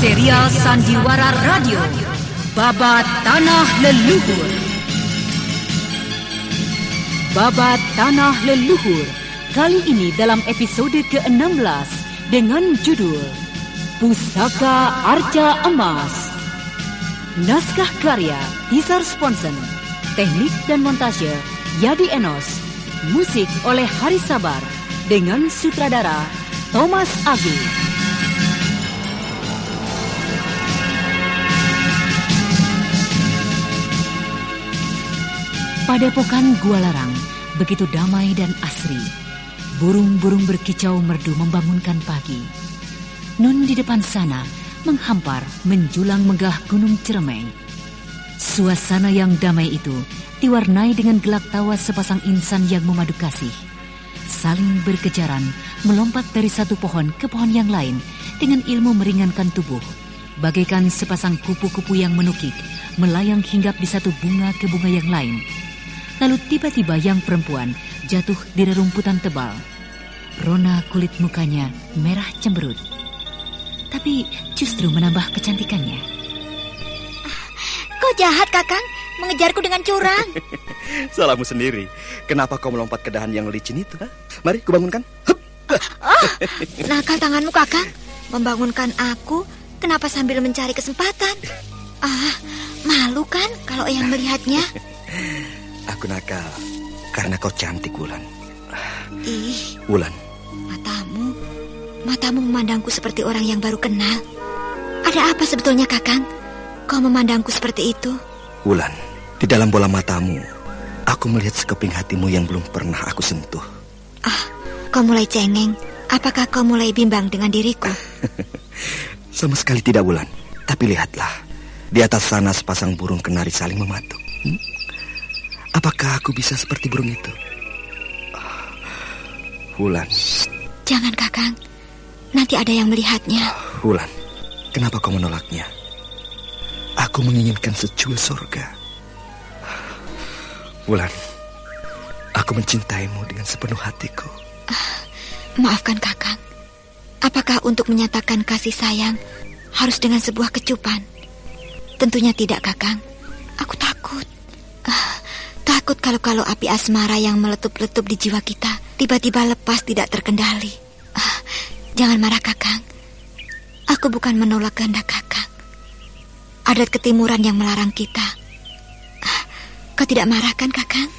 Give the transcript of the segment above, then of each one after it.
Serial Sandiwara Radio, Babat Tanah Leluhur. Babat Tanah Leluhur, kali ini dalam episode ke-16 dengan judul Pusaka Arca Emas. Naskah karya Tisar Sponsen, teknik dan montase Yadi Enos, musik oleh Hari Sabar dengan sutradara Thomas Agi. Padepokan Gua Larang begitu damai dan asri. Burung-burung berkicau merdu membangunkan pagi. Nun di depan sana menghampar menjulang megah Gunung Ciremai. Suasana yang damai itu diwarnai dengan gelak tawa sepasang insan yang memadu kasih. Saling berkejaran melompat dari satu pohon ke pohon yang lain dengan ilmu meringankan tubuh. Bagaikan sepasang kupu-kupu yang menukik melayang hinggap di satu bunga ke bunga yang lain. Lalu tiba-tiba yang perempuan jatuh di rerumputan tebal. Rona kulit mukanya merah cemberut, tapi justru menambah kecantikannya. Kau jahat, Kakang, mengejarku dengan curang. Salahmu sendiri. Kenapa kau melompat ke dahan yang licin itu? Mari, kubangunkan. Nakal tanganmu, Kakang. Membangunkan aku, kenapa sambil mencari kesempatan? Malu kan kalau Eyang melihatnya? Aku nakal karena kau cantik, Wulan. Ih, Wulan. Matamu memandangku seperti orang yang baru kenal. Ada apa sebetulnya, Kakang? Kau memandangku seperti itu? Wulan, di dalam bola matamu, aku melihat sekeping hatimu yang belum pernah aku sentuh. Kau mulai cengeng. Apakah kau mulai bimbang dengan diriku? Sama sekali tidak, Wulan. Tapi lihatlah, di atas sana sepasang burung kenari saling mematuk. Apakah aku bisa seperti burung itu? Wulan. Jangan, Kakang. Nanti ada yang melihatnya. Wulan, kenapa kau menolaknya? Aku menginginkan secuil surga. Wulan, aku mencintaimu dengan sepenuh hatiku. Maafkan, Kakang. Apakah untuk menyatakan kasih sayang harus dengan sebuah kecupan? Tentunya tidak, Kakang. Aku takut. Takut kalau api asmara yang meletup-letup di jiwa kita tiba-tiba lepas tidak terkendali. Jangan marah, Kakang. Aku bukan menolak kehendak Kakang. Adat ketimuran yang melarang kita. Kau tidak marah kan, Kakang?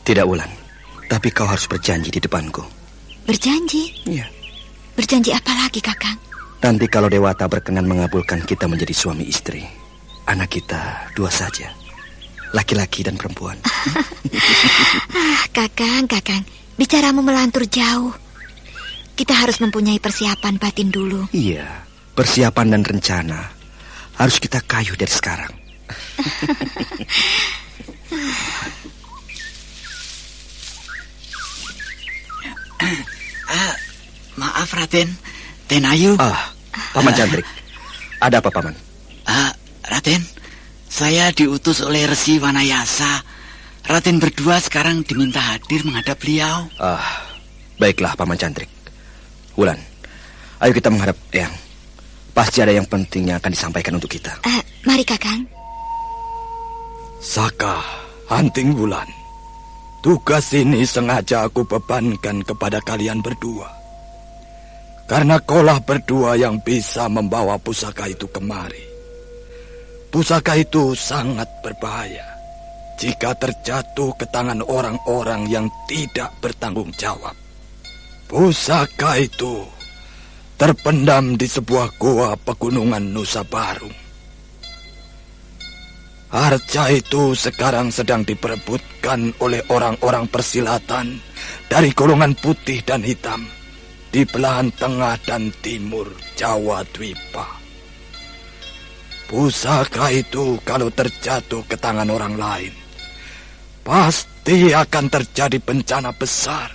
Tidak, Wulan. Tapi kau harus berjanji di depanku. Berjanji? Iya. Berjanji apa lagi, Kakang? Nanti kalau Dewata berkenan mengabulkan kita menjadi suami istri, anak kita dua saja. Laki-laki dan perempuan. Kakang, bicaramu melantur jauh. Kita harus mempunyai persiapan batin dulu. Iya, persiapan dan rencana harus kita kayuh dari sekarang. Maaf, Raden. Tenayu. Paman Cantrik. Ada apa, Paman? Raden, saya diutus oleh Resi Wanayasa. Raden berdua sekarang diminta hadir menghadap beliau. Baiklah, Paman Cantrik. Wulan, ayo kita menghadap Eyang. Pasti ada yang penting yang akan disampaikan untuk kita. Mari, Kakang. Saka, Hanting Wulan. Tugas ini sengaja aku bebankan kepada kalian berdua. Karena kaulah berdua yang bisa membawa pusaka itu kemari. Pusaka itu sangat berbahaya jika terjatuh ke tangan orang-orang yang tidak bertanggung jawab. Pusaka itu terpendam di sebuah goa pegunungan Nusa Baru. Arca itu sekarang sedang diperebutkan oleh orang-orang persilatan dari golongan putih dan hitam di belahan tengah dan timur Jawa Dwipa. Pusaka itu kalau terjatuh ke tangan orang lain, pasti akan terjadi bencana besar.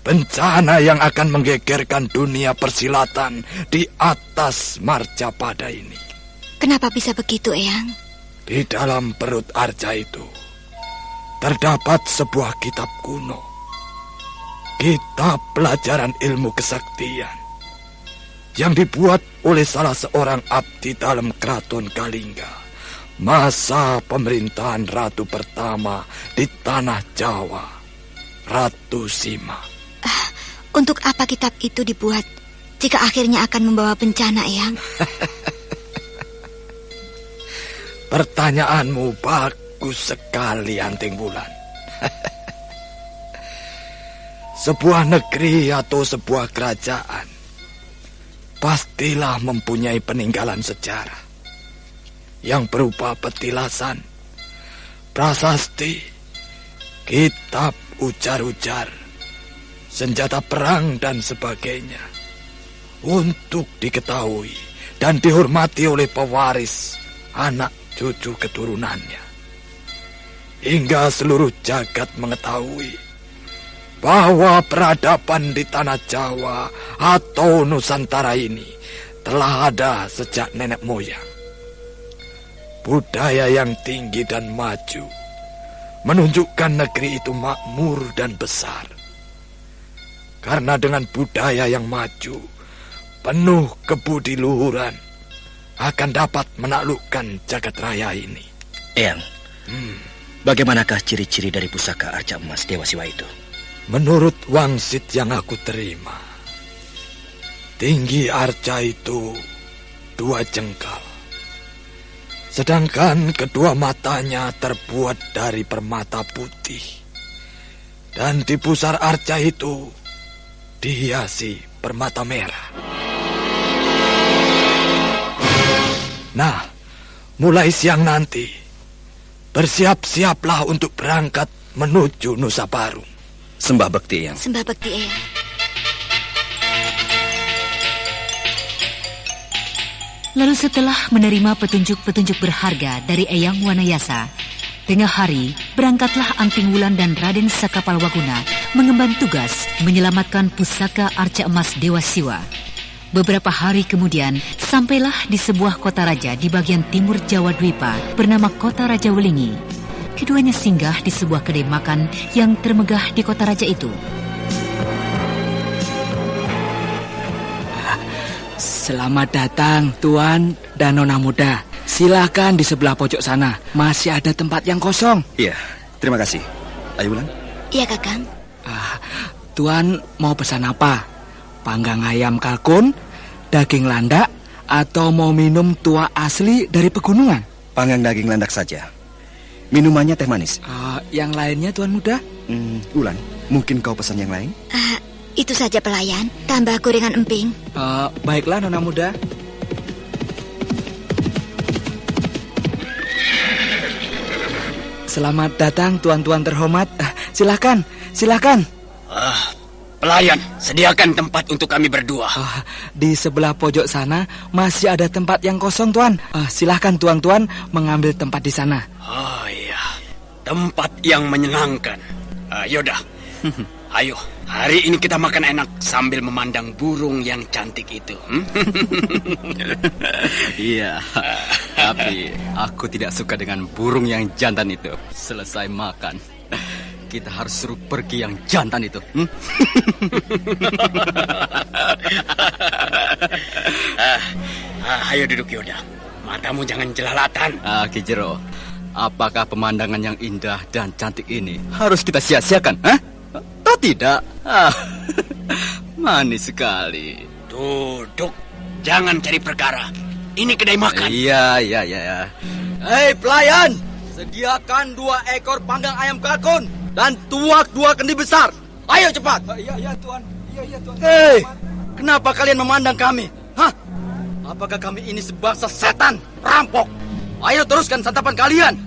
Bencana yang akan menggegerkan dunia persilatan di atas Marcapada ini. Kenapa bisa begitu, Eyang? Di dalam perut Arca itu terdapat sebuah kitab kuno. Kitab pelajaran ilmu kesaktian. yang dibuat oleh salah seorang abdi dalam keraton Kalingga, masa pemerintahan ratu pertama di tanah Jawa, Ratu Sima. Untuk apa kitab itu dibuat jika akhirnya akan membawa bencana, Eyang? Pertanyaanmu bagus sekali, Anting Wulan. Sebuah negeri atau sebuah kerajaan pastilah mempunyai peninggalan sejarah yang berupa petilasan, prasasti, kitab ujar-ujar, senjata perang dan sebagainya, untuk diketahui dan dihormati oleh pewaris anak cucu keturunannya, hingga seluruh jagat mengetahui bahwa peradaban di tanah Jawa atau Nusantara ini telah ada sejak nenek moyang. Budaya yang tinggi dan maju menunjukkan negeri itu makmur dan besar. Karena dengan budaya yang maju, penuh kebudiluhuran, akan dapat menaklukkan jagat raya ini. Eyang, bagaimanakah ciri-ciri dari pusaka arca emas Dewa Siwa itu? Menurut wangsit yang aku terima, tinggi arca itu 2 jengkal. Sedangkan kedua matanya terbuat dari permata putih. Dan di pusar arca itu dihiasi permata merah. Nah, mulai siang nanti, bersiap-siaplah untuk berangkat menuju Nusa Baru. Sembah bekti, Eyang. Sembah bekti, Eyang. Lalu setelah menerima petunjuk-petunjuk berharga dari Eyang Wanayasa, tengah hari berangkatlah Anting Wulan dan Raden Sakapalwaguna mengemban tugas menyelamatkan pusaka arca emas Dewa Siwa. Beberapa hari kemudian, sampailah di sebuah kota raja di bagian timur Jawa Dwipa bernama Kota Raja Welingi. Keduanya singgah di sebuah kedai makan yang termegah di kota raja itu. Selamat datang, Tuan dan Nona muda. Silakan di sebelah pojok sana. Masih ada tempat yang kosong. Iya, terima kasih. Ayo, Wulan. Iya, Kakang. Tuan mau pesan apa? Panggang ayam kalkun, daging landak, atau mau minum tua asli dari pegunungan? Panggang daging landak saja. Minumannya teh manis. Yang lainnya, Tuan muda? Wulan, mungkin kau pesan yang lain? Itu saja pelayan, tambah gorengan emping. Baiklah, Nona muda. Selamat datang, tuan-tuan terhormat. Silakan, silakan. Pelayan, sediakan tempat untuk kami berdua. Di sebelah pojok sana masih ada tempat yang kosong, Tuan. Silakan tuan-tuan mengambil tempat di sana. Oh iya, tempat yang menyenangkan. Yaudah, ayo. Hari ini kita makan enak sambil memandang burung yang cantik itu. Iya, tapi aku tidak suka dengan burung yang jantan itu. Selesai makan, kita harus suruh pergi yang jantan itu. Ayo duduk, Yoda. Matamu jangan jelalatan. Ki Jero, apakah pemandangan yang indah dan cantik ini harus kita sia-siakan? Atau tidak? Manis sekali. Duduk, jangan cari perkara. Ini kedai makan. Iya. Hei pelayan, sediakan 2 ekor panggang ayam kalkun dan tuak 2 kendi besar. Ayo cepat. Iya, Tuan. Iya, Tuan. Hei, kenapa kalian memandang kami? Apakah kami ini sebangsa setan, perampok? Ayo teruskan santapan kalian.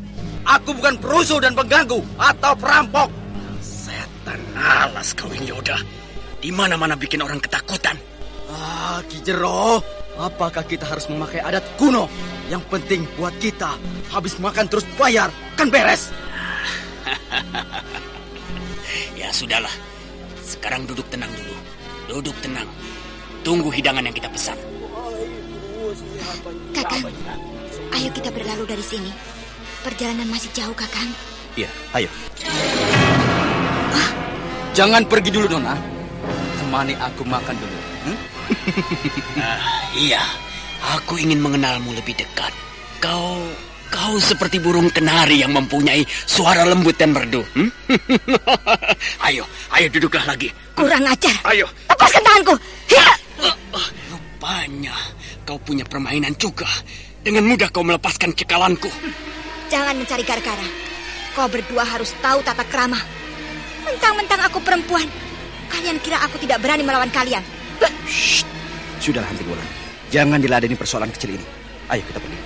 Aku bukan perusuh dan pengganggu atau perampok. Setan alas kau ini, Yoda. Di mana-mana bikin orang ketakutan. Ki Jero, apakah kita harus memakai adat kuno? Yang penting buat kita, habis makan terus bayar, kan beres? Ya sudahlah. Sekarang duduk tenang dulu. Duduk tenang. Tunggu hidangan yang kita pesan. Kakang, ayo kita berlalu dari sini. Perjalanan masih jauh, Kakang. Iya, ayo. Jangan pergi dulu, Nona. temani aku makan dulu. Iya, aku ingin mengenalmu lebih dekat. Kau seperti burung kenari yang mempunyai suara lembut dan merdu. Ayo duduklah lagi. Kurang ajar. Ayo. Lepaskan tanganku. Hiya! Rupanya kau punya permainan juga. Dengan mudah kau melepaskan cekalanku. Jangan mencari gara-gara. Kau berdua harus tahu tata krama. Mentang-mentang aku perempuan, kalian kira aku tidak berani melawan kalian? Shh. Sudahlah, Anting Wulan. Jangan diladeni persoalan kecil ini. Ayo kita pergi.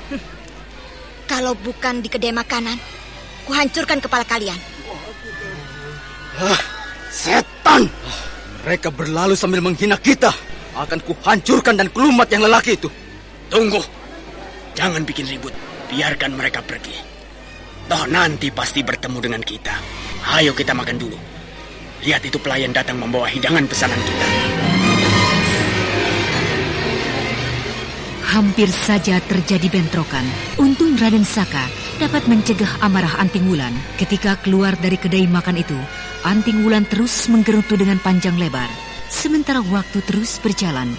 Kalau bukan di kedai makanan, kuhancurkan kepala kalian. Setan! Mereka berlalu sambil menghina kita. Akan kuhancurkan dan kelumat yang lelaki itu. Tunggu. Jangan bikin ribut. Biarkan mereka pergi. Toh nanti pasti bertemu dengan kita. Ayo kita makan dulu. Lihat itu pelayan datang membawa hidangan pesanan kita. Hampir saja terjadi bentrokan. Untung Raden Saka dapat mencegah amarah Anting Wulan. Ketika keluar dari kedai makan itu, Anting Wulan terus menggerutu dengan panjang lebar. Sementara waktu terus berjalan,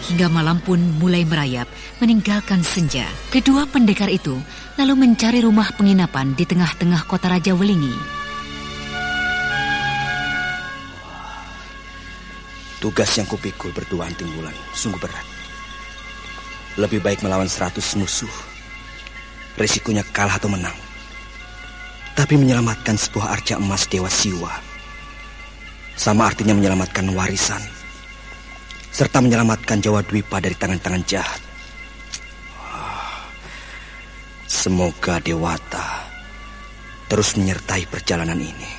hingga malam pun mulai merayap meninggalkan senja. Kedua pendekar itu lalu mencari rumah penginapan di tengah-tengah kota Raja Welingi. Tugas yang kupikul berdua, Anting Wulan, sungguh berat. Lebih baik melawan 100 musuh. Risikonya kalah atau menang. Tapi menyelamatkan sebuah arca emas Dewa Siwa sama artinya menyelamatkan warisan, serta menyelamatkan Jawa Dwipa dari tangan-tangan jahat. Semoga Dewata terus menyertai perjalanan ini.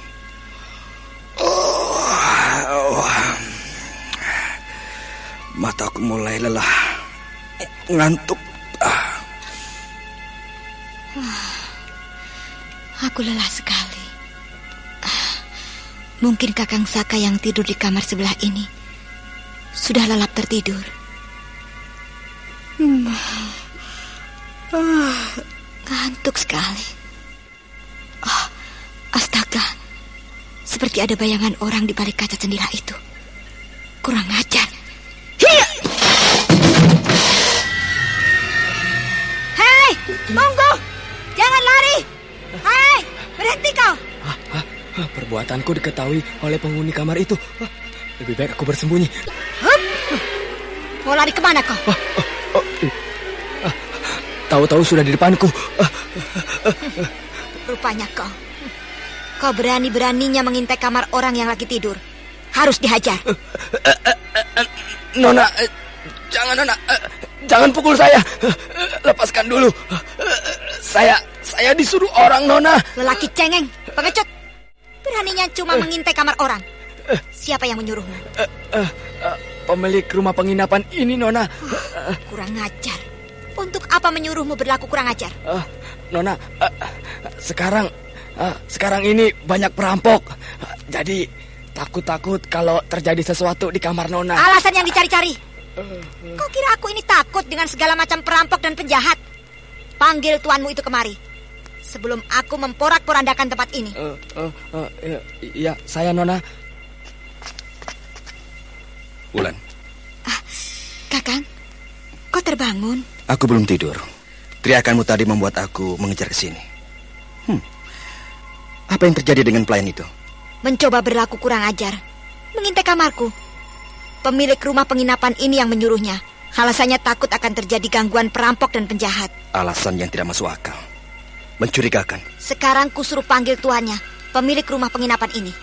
Mataku mulai lelah, ngantuk. Aku lelah sekali. Mungkin Kakang Saka yang tidur di kamar sebelah ini sudah lelap tertidur. Ngantuk sekali. Astaga, seperti ada bayangan orang di balik kaca jendela itu. Kurang ajar. Hiya! Hei, tunggu! Jangan lari! Hei, berhenti kau! Perbuatanku diketahui oleh penghuni kamar itu. Lebih baik aku bersembunyi. Mau lari kemana kau? Tahu-tahu sudah di depanku. Rupanya kau berani-beraninya mengintai kamar orang yang lagi tidur. Harus dihajar. Nona, jangan Nona, jangan pukul saya. Lepaskan dulu. Saya disuruh orang, Nona. Lelaki cengeng, pengecut. Beraninya cuma mengintai kamar orang. Siapa yang menyuruhmu? Pemilik rumah penginapan ini, Nona. Kurang ajar. Untuk apa menyuruhmu berlaku kurang ajar? Nona, sekarang ini banyak perampok. Jadi takut kalau terjadi sesuatu di kamar Nona. Alasan yang dicari-cari. Kau kira aku ini takut dengan segala macam perampok dan penjahat? Panggil tuanmu itu kemari sebelum aku memporak-porandakan tempat ini. Iya, saya Nona. Wulan. Kakang, kau terbangun? Aku belum tidur. Teriakanmu tadi membuat aku mengejar ke sini. Apa yang terjadi dengan pelayan itu? Mencoba berlaku kurang ajar, mengintai kamarku. Pemilik rumah penginapan ini yang menyuruhnya. Alasannya takut akan terjadi gangguan perampok dan penjahat. Alasan yang tidak masuk akal. Mencurigakan. Sekarang kusuruh panggil tuannya, pemilik rumah penginapan ini.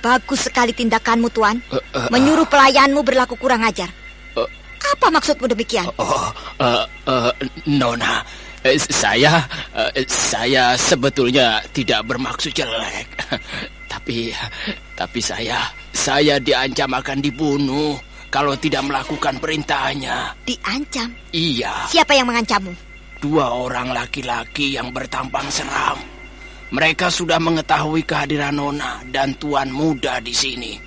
Bagus sekali tindakanmu, Tuan. Menyuruh pelayanmu berlaku kurang ajar. Apa maksudmu demikian? Nona, saya sebetulnya tidak bermaksud jelek. Tapi saya diancam akan dibunuh kalau tidak melakukan perintahnya. Diancam? Iya. Siapa yang mengancammu? 2 orang laki-laki yang bertampang seram. Mereka sudah mengetahui kehadiran Nona dan tuan muda di sini.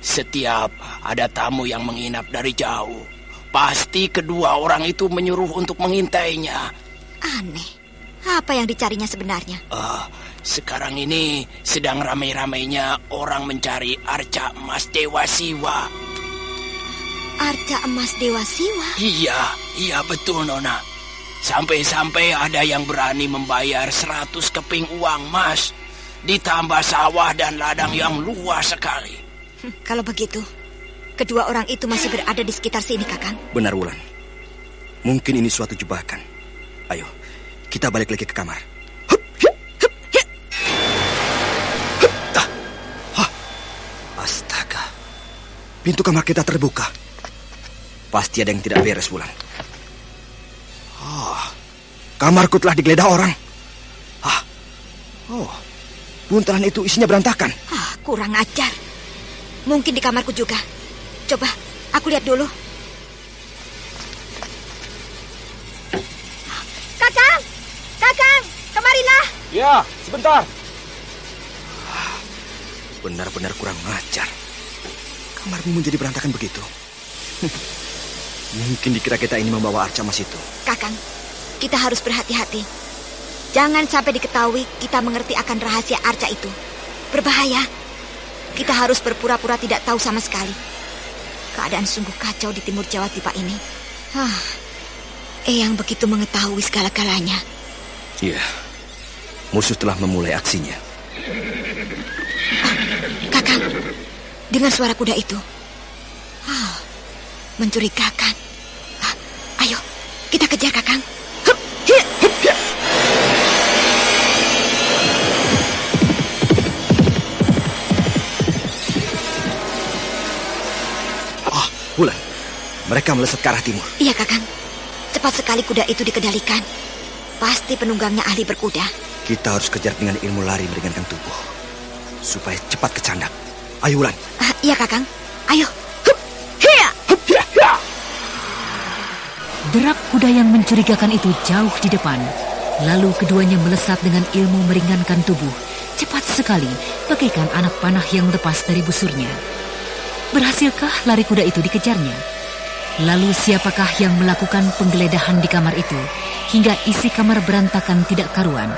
Setiap ada tamu yang menginap dari jauh, pasti kedua orang itu menyuruh untuk mengintainya. Aneh. Apa yang dicarinya sebenarnya? Sekarang ini sedang ramai-ramainya orang mencari arca emas Dewa Siwa. Arca emas Dewa Siwa? Iya betul, Nona. Sampai-sampai ada yang berani membayar 100 keping uang emas, ditambah sawah dan ladang yang luas sekali. Kalau begitu, kedua orang itu masih berada di sekitar sini, Kakang. Benar, Wulan. Mungkin ini suatu jebakan. Ayo, kita balik lagi ke kamar. Astaga, pintu kamar kita terbuka. Pasti ada yang tidak beres, Wulan. Kamarku telah digeledah orang. Buntalan itu isinya berantakan. Kurang ajar. Mungkin di kamarku juga. Coba, aku lihat dulu. Kakang, kemarilah. Ya, sebentar. Benar-benar kurang ajar. Kamarmu menjadi berantakan begitu. Mungkin dikira kita ini membawa arca emas itu. Kakang, kita harus berhati-hati. Jangan sampai diketahui kita mengerti akan rahasia arca itu. Berbahaya. Kita harus berpura-pura tidak tahu sama sekali. Keadaan sungguh kacau di timur Jawa Tipa ini. Eyang begitu mengetahui segala-galanya. Iya, musuh telah memulai aksinya. Kakang, dengar suara kuda itu. Mencurigakan. Ayo, kita kejar, Kakang. Wulan, mereka melesat ke arah timur. Iya, Kakang. Cepat sekali kuda itu dikendalikan. Pasti penunggangnya ahli berkuda. Kita harus kejar dengan ilmu lari meringankan tubuh, supaya cepat kecandak. Ayo, Wulan. Iya, Kakang. Ayo. Derap kuda yang mencurigakan itu jauh di depan. Lalu keduanya melesat dengan ilmu meringankan tubuh. Cepat sekali, bagaikan anak panah yang lepas dari busurnya. Berhasilkah lari kuda itu dikejarnya? Lalu siapakah yang melakukan penggeledahan di kamar itu hingga isi kamar berantakan tidak karuan?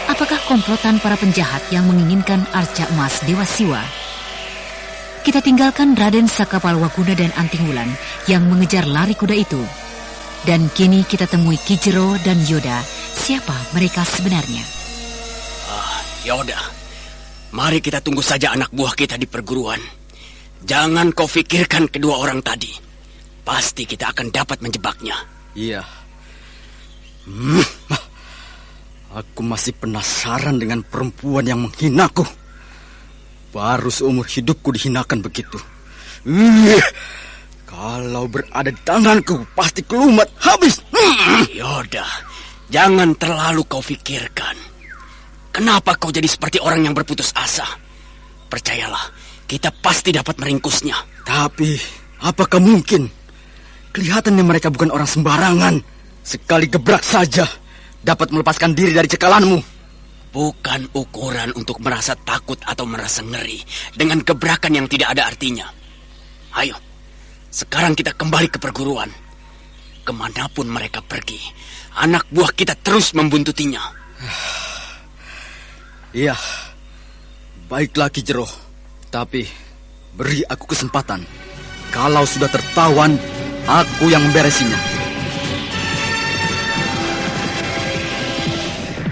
Apakah komplotan para penjahat yang menginginkan arca emas Dewa Siwa? Kita tinggalkan Raden Sakapalwaguna dan Anting Wulan yang mengejar lari kuda itu. Dan kini kita temui Ki Jero dan Yoda. Siapa mereka sebenarnya? Yoda, mari kita tunggu saja anak buah kita di perguruan. Jangan kau pikirkan kedua orang tadi. Pasti kita akan dapat menjebaknya. Iya. Aku masih penasaran dengan perempuan yang menghinaku. Baru seumur hidupku dihinakan begitu. Kalau berada di tanganku, pasti kelumat habis. Yoda, jangan terlalu kau pikirkan. Kenapa kau jadi seperti orang yang berputus asa? Percayalah, kita pasti dapat meringkusnya. Tapi, apakah mungkin? Kelihatannya mereka bukan orang sembarangan. Sekali gebrak saja, dapat melepaskan diri dari cekalanmu. Bukan ukuran untuk merasa takut atau merasa ngeri dengan gebrakan yang tidak ada artinya. Ayo, sekarang kita kembali ke perguruan. Kemanapun mereka pergi, anak buah kita terus membuntutinya. Iya, baiklah Ki Jero. Tapi, beri aku kesempatan. Kalau sudah tertawan, aku yang memberesinya.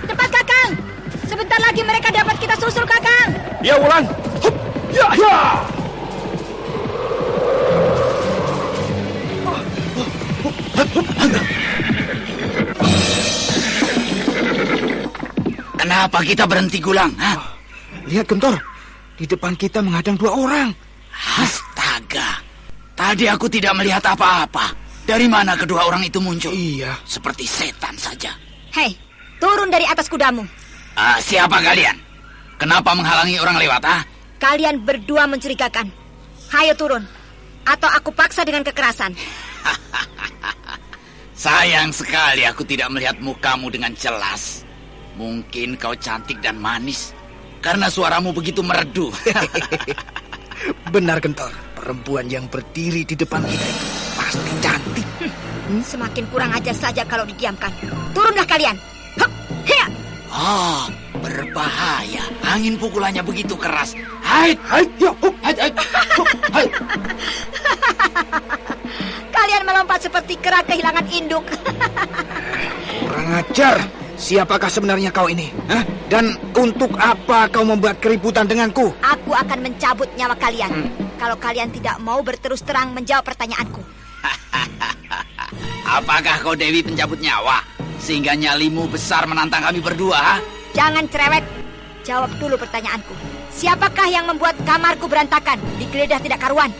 Cepat, Kakang. Sebentar lagi mereka dapat kita susul, Kakang. Ya, Wulan. Hup. Ya. Kenapa kita berhenti, Gulang? Lihat, Gentor. Di depan kita menghadang 2 orang. Astaga. Tadi aku tidak melihat apa-apa. Dari mana kedua orang itu muncul? Iya. Seperti setan saja. Hei, turun dari atas kudamu. Siapa kalian? Kenapa menghalangi orang lewat, Kalian berdua mencurigakan. Hayo turun, atau aku paksa dengan kekerasan. Sayang sekali aku tidak melihat mukamu dengan jelas. Mungkin kau cantik dan manis karena suaramu begitu merdu. Benar, Gentor. Perempuan yang berdiri di depan kita itu pasti cantik. Semakin kurang ajar saja kalau didiamkan. Turunlah kalian. Hup, hiya. Berbahaya. Angin pukulannya begitu keras. Hai. Kalian melompat seperti kera kehilangan induk. Kurang ajar. Siapakah sebenarnya kau ini? Hah? Dan untuk apa kau membuat keributan denganku? Aku akan mencabut nyawa kalian kalau kalian tidak mau berterus terang menjawab pertanyaanku. Apakah kau Dewi pencabut nyawa? Sehingga nyalimu besar menantang kami berdua? Jangan cerewet. Jawab dulu pertanyaanku. Siapakah yang membuat kamarku berantakan, digeledah tidak karuan?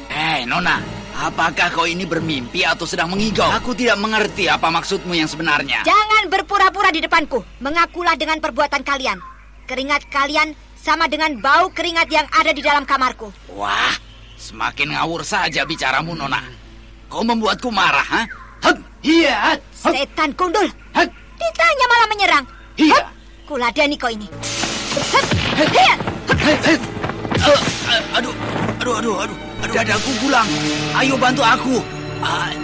Nona, apakah kau ini bermimpi atau sedang mengigau? Aku tidak mengerti apa maksudmu yang sebenarnya. Jangan berpura-pura di depanku. Mengakulah dengan perbuatan kalian. Keringat kalian sama dengan bau keringat yang ada di dalam kamarku. Wah, semakin ngawur saja bicaramu, Nona. Kau membuatku marah, ha? Iya. Setan kundul. Ditanya malah menyerang. Iya. Kuladani kau ini. Aduh. Dadaku Gulang. Ayo bantu aku.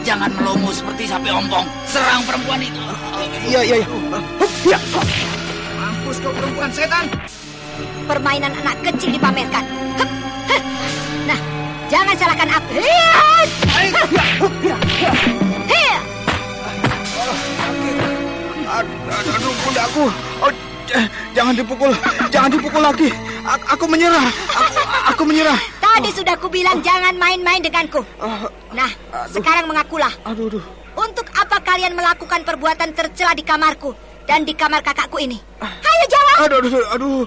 Jangan melomo seperti sapi ompong. Serang perempuan itu. Iya. Mampus kau perempuan setan. Permainan anak kecil dipamerkan. Nah, jangan salahkan aku. Aduh, pundaku. Jangan dipukul lagi. Aku menyerah. Aku menyerah. Tadi sudah kubilang jangan main-main denganku. Nah, sekarang mengakulah. Aduh. Untuk apa kalian melakukan perbuatan tercela di kamarku dan di kamar kakakku ini? Ayo jawab. Aduh.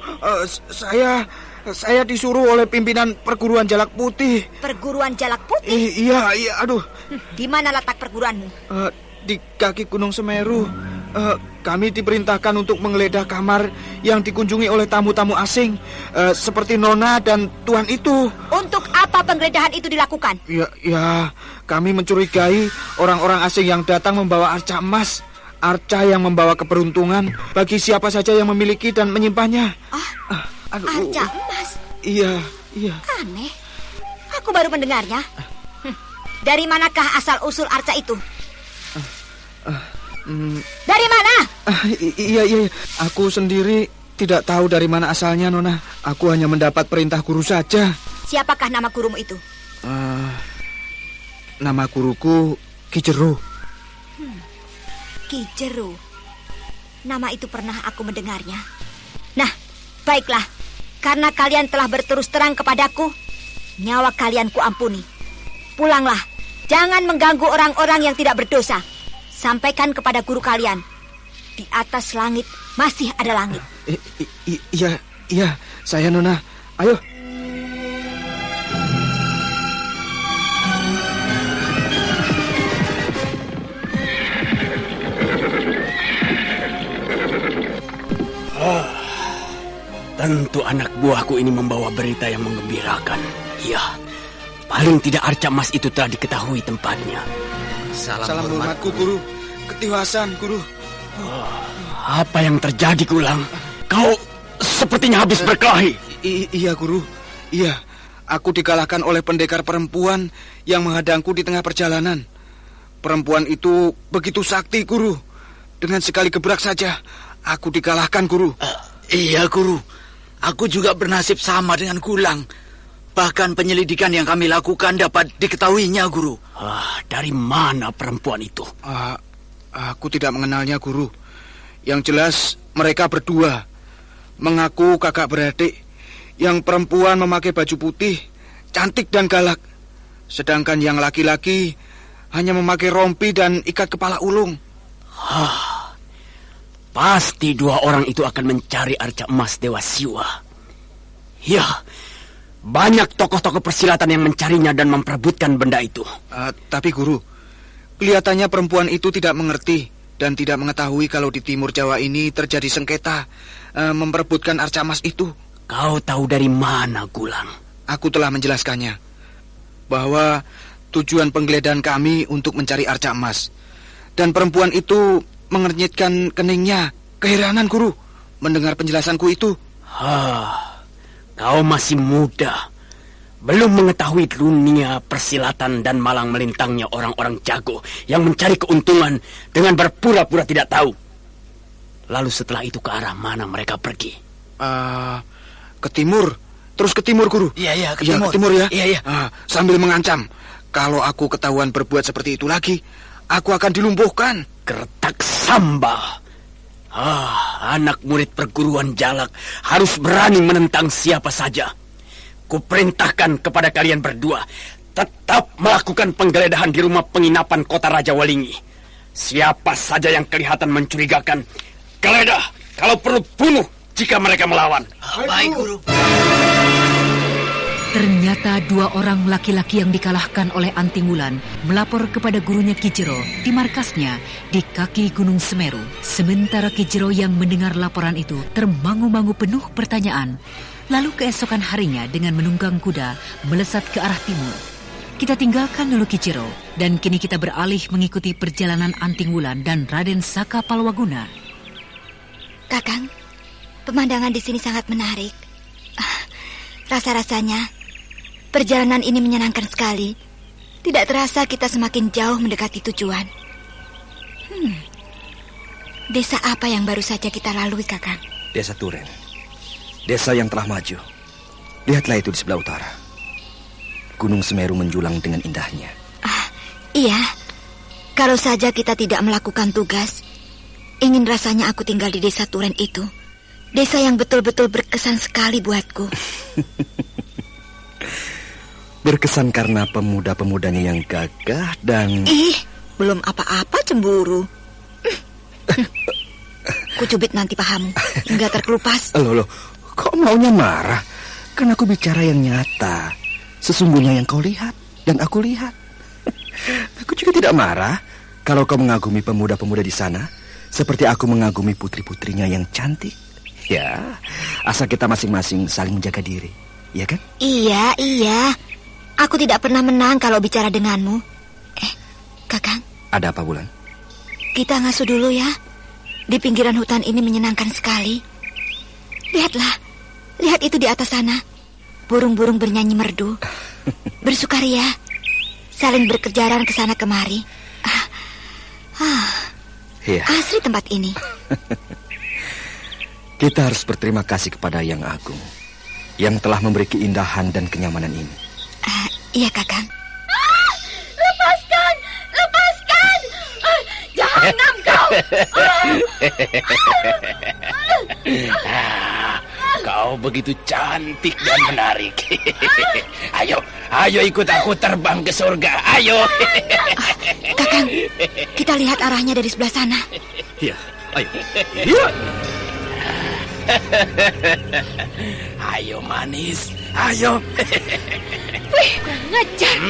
Saya disuruh oleh pimpinan perguruan Jalak Putih. Perguruan Jalak Putih? Iya, aduh. Di mana letak perguruanmu? Di kaki Gunung Semeru. Kami diperintahkan untuk menggeledah kamar yang dikunjungi oleh tamu-tamu asing, seperti Nona dan Tuan itu. Untuk apa penggeledahan itu dilakukan? Ya, kami mencurigai orang-orang asing yang datang membawa arca emas. Arca yang membawa keberuntungan bagi siapa saja yang memiliki dan menyimpannya. Arca emas? Iya. Aneh. Aku baru mendengarnya. Dari manakah asal-usul arca itu? Dari mana? Iya. Aku sendiri tidak tahu dari mana asalnya, Nona. Aku hanya mendapat perintah guru saja. Siapakah nama gurumu itu? Nama guruku Ki Jero. Ki Jero. Nama itu pernah aku mendengarnya. Nah, baiklah. Karena kalian telah berterus terang kepadaku, nyawa kalian kuampuni. Pulanglah. Jangan mengganggu orang-orang yang tidak berdosa. Sampaikan kepada guru kalian, di atas langit masih ada langit. Iya, saya Nona. Ayo. Tentu anak buahku ini membawa berita yang menggembirakan. Ya, paling tidak arca emas itu telah diketahui tempatnya. Salam hormatku, Guru. Ketiwasan, Guru. Apa yang terjadi, Gulang? Kau sepertinya habis berkelahi. Iya, Guru. Iya, aku dikalahkan oleh pendekar perempuan yang menghadangku di tengah perjalanan. Perempuan itu begitu sakti, Guru. Dengan sekali gebrak saja, aku dikalahkan, Guru. Iya, Guru. Aku juga bernasib sama dengan Gulang. Bahkan penyelidikan yang kami lakukan dapat diketahuinya, Guru. Dari mana perempuan itu? Aku tidak mengenalnya, Guru. Yang jelas mereka berdua mengaku kakak beradik. Yang perempuan memakai baju putih, cantik dan galak. Sedangkan yang laki-laki hanya memakai rompi dan ikat kepala ulung. Pasti dua orang itu akan mencari arca emas Dewa Siwa. Ya, banyak tokoh-tokoh persilatan yang mencarinya dan memperebutkan benda itu. Tapi Guru, kelihatannya perempuan itu tidak mengerti dan tidak mengetahui kalau di Timur Jawa ini terjadi sengketa memperebutkan arca emas itu. Kau tahu dari mana, Gulang? Aku telah menjelaskannya bahwa tujuan penggeledahan kami untuk mencari arca emas. Dan perempuan itu mengernyitkan keningnya. Keheranan, Guru, mendengar penjelasanku itu. Kau masih muda, belum mengetahui dunia persilatan dan malang melintangnya orang-orang jago yang mencari keuntungan dengan berpura-pura tidak tahu. Lalu setelah itu ke arah mana mereka pergi? Ke timur. Terus ke timur, Guru. Iya, ke Iya, timur. ke timur ya. Iya. Sambil mengancam, kalau aku ketahuan berbuat seperti itu lagi, aku akan dilumpuhkan. Kertak Samba. Anak murid perguruan Jalak harus berani menentang siapa saja. Kuperintahkan kepada kalian berdua tetap melakukan penggeledahan di rumah penginapan Kota Raja Walingi. Siapa saja yang kelihatan mencurigakan, geledah. Kalau perlu bunuh jika mereka melawan. Baik, Guru. Ternyata 2 orang laki-laki yang dikalahkan oleh Anting Wulan melapor kepada gurunya Ki Jero di markasnya di kaki Gunung Semeru. Sementara Ki Jero yang mendengar laporan itu termangu-mangu penuh pertanyaan. Lalu keesokan harinya dengan menunggang kuda melesat ke arah timur. Kita tinggalkan dulu Ki Jero dan kini kita beralih mengikuti perjalanan Anting Wulan dan Raden Saka Palwaguna. Kakang, pemandangan di sini sangat menarik. Rasa-rasanya perjalanan ini menyenangkan sekali. Tidak terasa kita semakin jauh mendekati tujuan. Desa apa yang baru saja kita lalui, Kakang? Desa Turen. Desa yang telah maju. Lihatlah itu di sebelah utara. Gunung Semeru menjulang dengan indahnya. Iya. Kalau saja kita tidak melakukan tugas, ingin rasanya aku tinggal di desa Turen itu. Desa yang betul-betul berkesan sekali buatku. Berkesan karena pemuda-pemudanya yang gagah dan... Belum apa-apa cemburu. Kucubit nanti pahamu hingga terkelupas. Loh, kok maunya marah? Kan aku bicara yang nyata. Sesungguhnya yang kau lihat dan aku lihat. Aku juga tidak marah kalau kau mengagumi pemuda-pemuda di sana seperti aku mengagumi putri-putrinya yang cantik. Ya, asal kita masing-masing saling menjaga diri, ya kan? Iya. Aku tidak pernah menang kalau bicara denganmu. Kakang. Ada apa, Wulan? Kita ngasuh dulu ya. Di pinggiran hutan ini menyenangkan sekali. Lihatlah, lihat itu di atas sana. Burung-burung bernyanyi merdu, bersukaria, saling berkejaran ke sana kemari. Iya. Asri tempat ini. Kita harus berterima kasih kepada Yang Agung yang telah memberi keindahan dan kenyamanan ini. Iya, Kakang. Lepaskan! Jahanam kau! Kau begitu cantik dan menarik. Ayo ikut aku terbang ke surga. Ayo. Kakang, kita lihat arahnya dari sebelah sana. Iya, ayo. Iya. Ayo manis, ayo. Wih, ngejar.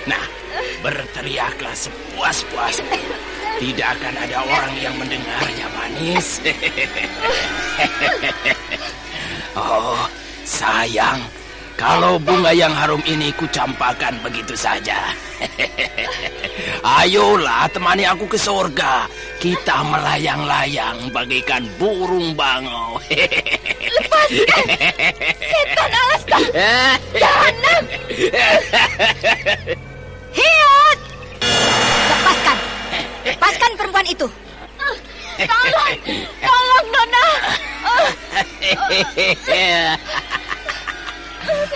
Nah, berteriaklah sepuas-puasmu. Tidak akan ada orang yang mendengarnya, manis. Oh, sayang. Kalau bunga yang harum ini kucampakkan begitu saja. Ayolah, temani aku ke surga. Kita melayang-layang bagaikan burung bangau. Lepaskan! Setan alaska! Jahanam! Hiat! Lepaskan! Lepaskan perempuan itu! Tolong, Nona!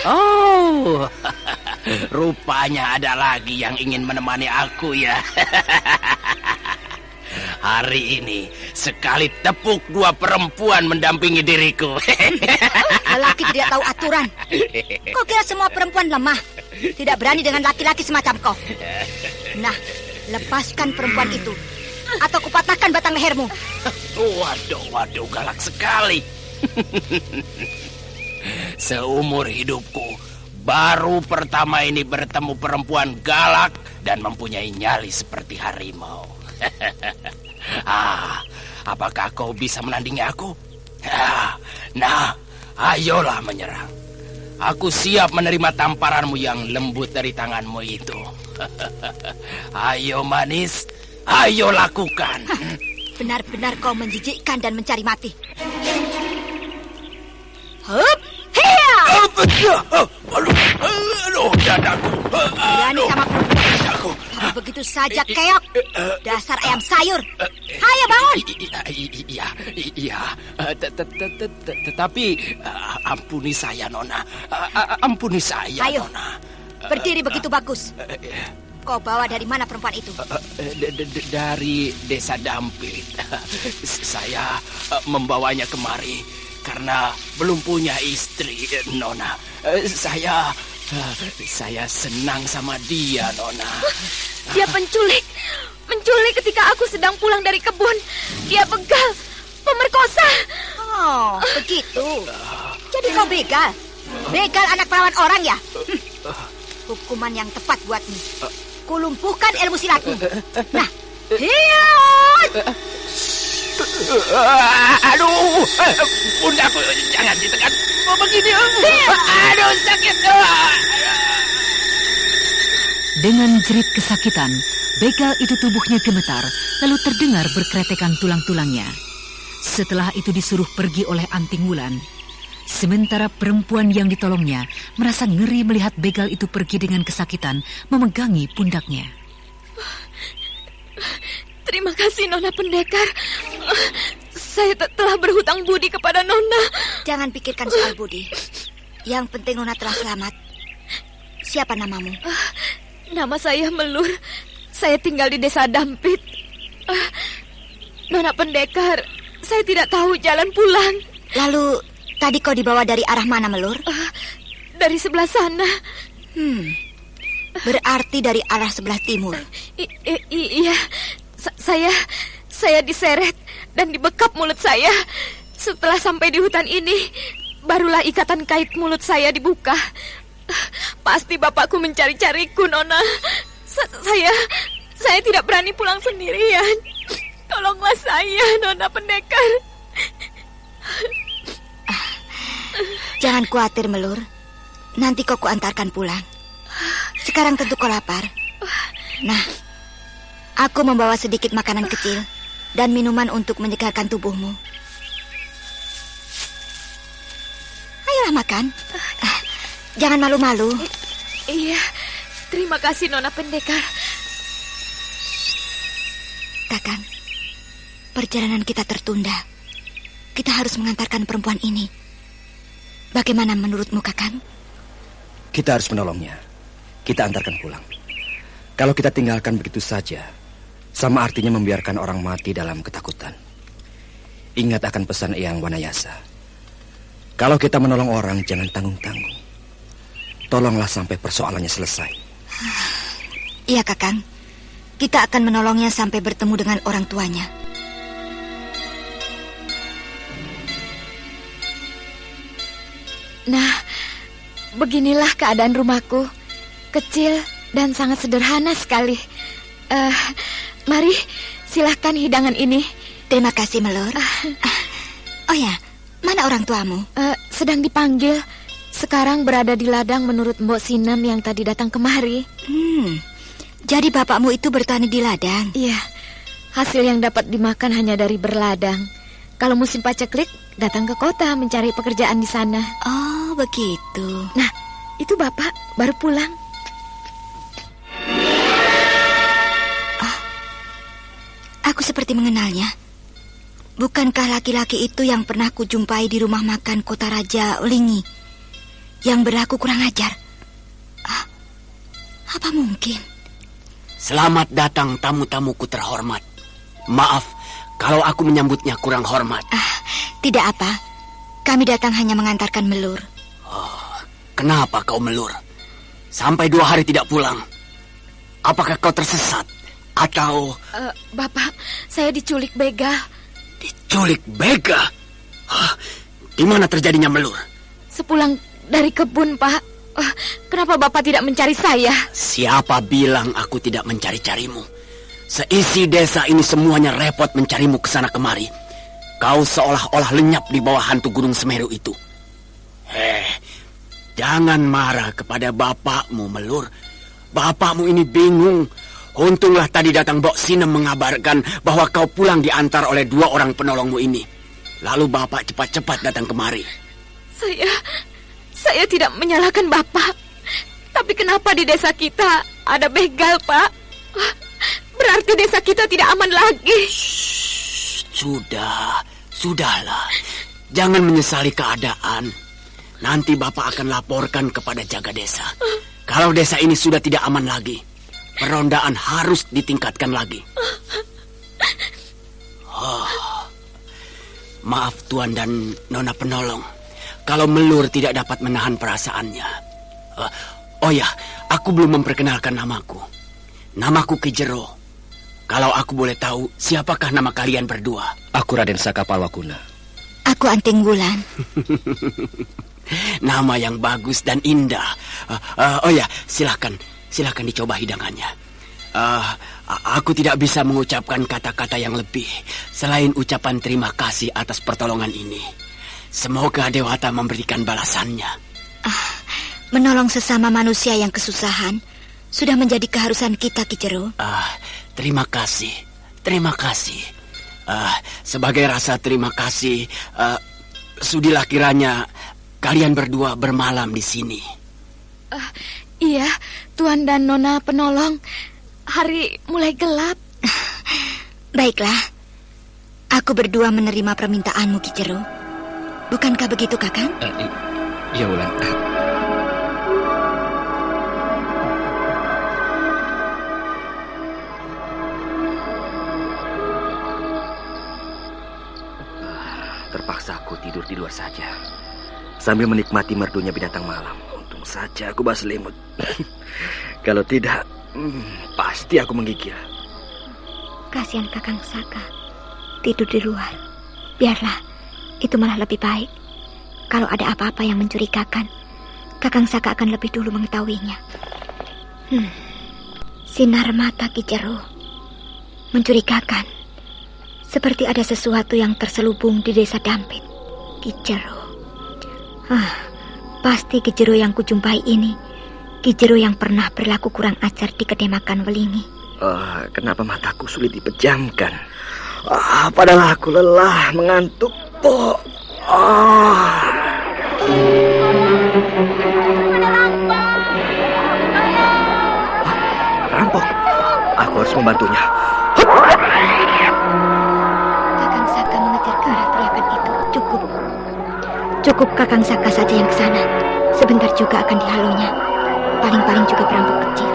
Oh, rupanya ada lagi yang ingin menemani aku ya. Hari ini sekali tepuk 2 perempuan mendampingi diriku. Lelaki tidak tahu aturan. Kau kira semua perempuan lemah? Tidak berani dengan laki-laki semacam kau. Nah, lepaskan perempuan itu, atau kupatahkan batang lehermu. Waduh, galak sekali. Seumur hidupku baru pertama ini bertemu perempuan galak dan mempunyai nyali seperti harimau. Apakah kau bisa menandingi aku? Nah, ayolah menyerang. Aku siap menerima tamparanmu yang lembut dari tanganmu itu. Ayo manis, ayo lakukan. Benar-benar kau menjijikkan dan mencari mati. Hup! Hiya! Aduh, dadaku. Berani sama perempuan. Dadaku. Kamu begitu saja keok. Dasar ayam sayur. Ayo bangun. Iya. Tetapi ampuni saya, Nona. Ampuni saya, Ayo. Nona. Berdiri begitu bagus. Kau bawa dari mana perempuan itu? Dari desa Dampit. Saya membawanya kemari karena belum punya istri, Nona. Saya senang sama dia, Nona. Dia penculik. Menculik ketika aku sedang pulang dari kebun. Dia begal, pemerkosa. Oh, begitu. Jadi kau begal? Begal anak perawan orang ya? Hukuman yang tepat buatmu. Kulumpuhkan ilmu silatmu. Nah, hiat! Aduh, pundakku jangan ditekan begini. Aduh, sakit. Dengan jerit kesakitan, begal itu tubuhnya gemetar, lalu terdengar berkretekan tulang-tulangnya. Setelah itu disuruh pergi oleh Anting Wulan. Sementara perempuan yang ditolongnya merasa ngeri melihat begal itu pergi dengan kesakitan, memegangi pundaknya. Terima kasih, Nona Pendekar. Saya telah berhutang budi kepada Nona. Jangan pikirkan soal budi. Yang penting Nona telah selamat. Siapa namamu? Nama saya Melur. Saya tinggal di desa Dampit. Nona Pendekar, saya tidak tahu jalan pulang. Lalu, tadi kau dibawa dari arah mana, Melur? Dari sebelah sana. Berarti dari arah sebelah timur. Iya. Saya diseret dan dibekap mulut saya. Setelah sampai di hutan ini, barulah ikatan kait mulut saya dibuka. Pasti bapakku mencari-cariku, Nona. Saya tidak berani pulang sendirian. Tolonglah saya, Nona Pendekar. Jangan khawatir, Melur. Nanti kau kuantarkan pulang. Sekarang tentu kau lapar. Nah, aku membawa sedikit makanan kecil dan minuman untuk menyegarkan tubuhmu. Ayolah makan. Jangan malu-malu. Iya, terima kasih, Nona Pendekar. Kakang, perjalanan kita tertunda. Kita harus mengantarkan perempuan ini. Bagaimana menurutmu, Kakang? Kita harus menolongnya. Kita antarkan pulang. Kalau kita tinggalkan begitu saja, sama artinya membiarkan orang mati dalam ketakutan. Ingat akan pesan Eyang Wanayasa. Kalau kita menolong orang, jangan tanggung-tanggung. Tolonglah sampai persoalannya selesai. Iya, Kakang. Kita akan menolongnya sampai bertemu dengan orang tuanya. Nah, beginilah keadaan rumahku. Kecil dan sangat sederhana sekali. Mari, silahkan hidangan ini. Terima kasih, Melur. Oh ya, mana orang tuamu? Sedang dipanggil. Sekarang berada di ladang menurut Mbok Sinem yang tadi datang kemari. Jadi bapakmu itu bertani di ladang? Iya, hasil yang dapat dimakan hanya dari berladang. Kalau musim paceklik, datang ke kota mencari pekerjaan di sana. Oh, begitu. Nah, itu bapak baru pulang. Aku seperti mengenalnya. Bukankah laki-laki itu yang pernah kujumpai di rumah makan Kota Raja Lingi, yang berlaku kurang ajar? Apa mungkin? Selamat datang tamu-tamuku terhormat. Maaf kalau aku menyambutnya kurang hormat. Tidak apa. Kami datang hanya mengantarkan Melur. Kenapa kau Melur? Sampai 2 hari tidak pulang. Apakah kau tersesat? Atau... Bapak, saya diculik begal. Diculik begal? Di mana terjadinya Melur? Sepulang dari kebun, Pak. Kenapa Bapak tidak mencari saya? Siapa bilang aku tidak mencari-carimu? Seisi desa ini semuanya repot mencarimu ke sana kemari. Kau seolah-olah lenyap di bawah hantu Gunung Semeru itu. Jangan marah kepada bapakmu, Melur. Bapakmu ini bingung. Untunglah tadi datang Mbok Sinem mengabarkan bahwa kau pulang diantar oleh 2 orang penolongmu ini. Lalu bapak cepat-cepat datang kemari. Saya tidak menyalahkan Bapak. Tapi kenapa di desa kita ada begal, Pak? Berarti desa kita tidak aman lagi. Sudahlah. Jangan menyesali keadaan. Nanti Bapak akan laporkan kepada jaga desa. Kalau desa ini sudah tidak aman lagi, perondaan harus ditingkatkan lagi. Maaf Tuan dan Nona Penolong, kalau Melur tidak dapat menahan perasaannya. Oh ya, aku belum memperkenalkan namaku. Namaku Ki Jero. Kalau aku boleh tahu, siapakah nama kalian berdua? Aku Raden Saka Palwakuna. Aku Anting Wulan. Nama yang bagus dan indah. Oh ya, silakan dicoba hidangannya. Aku tidak bisa mengucapkan kata-kata yang lebih selain ucapan terima kasih atas pertolongan ini. Semoga Dewata memberikan balasannya. Menolong sesama manusia yang kesusahan sudah menjadi keharusan kita, Ki Jero. Terima kasih. Sebagai rasa terima kasih, sudilah kiranya kalian berdua bermalam di sini. Iya, Tuan dan Nona Penolong. Hari mulai gelap. Baiklah, aku berdua menerima permintaanmu, Ki Jero. Bukankah begitu, Kakang? Iya, Wulan. Terpaksa aku tidur di luar saja sambil menikmati merdunya binatang malam. Untung saja aku berselimut. Kalau tidak, pasti aku menggigil. Kasihan Kakang Saka tidur di luar. Biarlah, itu malah lebih baik. Kalau ada apa-apa yang mencurigakan, Kakang Saka akan lebih dulu mengetahuinya. Sinar mata Ki Jero mencurigakan. Seperti ada sesuatu yang terselubung di desa Dampit. Ki Jero. Pasti Ki Jero yang kujumpai ini Ki Jero yang pernah berlaku kurang ajar di Kedemakan Welingi. Kenapa mataku sulit dipejamkan? Padahal aku lelah, mengantuk. Rampok. Aku harus membantunya. Kakang Saka mengejar ke arah teriakan itu. Cukup Kakang Saka saja yang ke sana. Sebentar juga akan dihalunya. Paling-paling juga perampok kecil.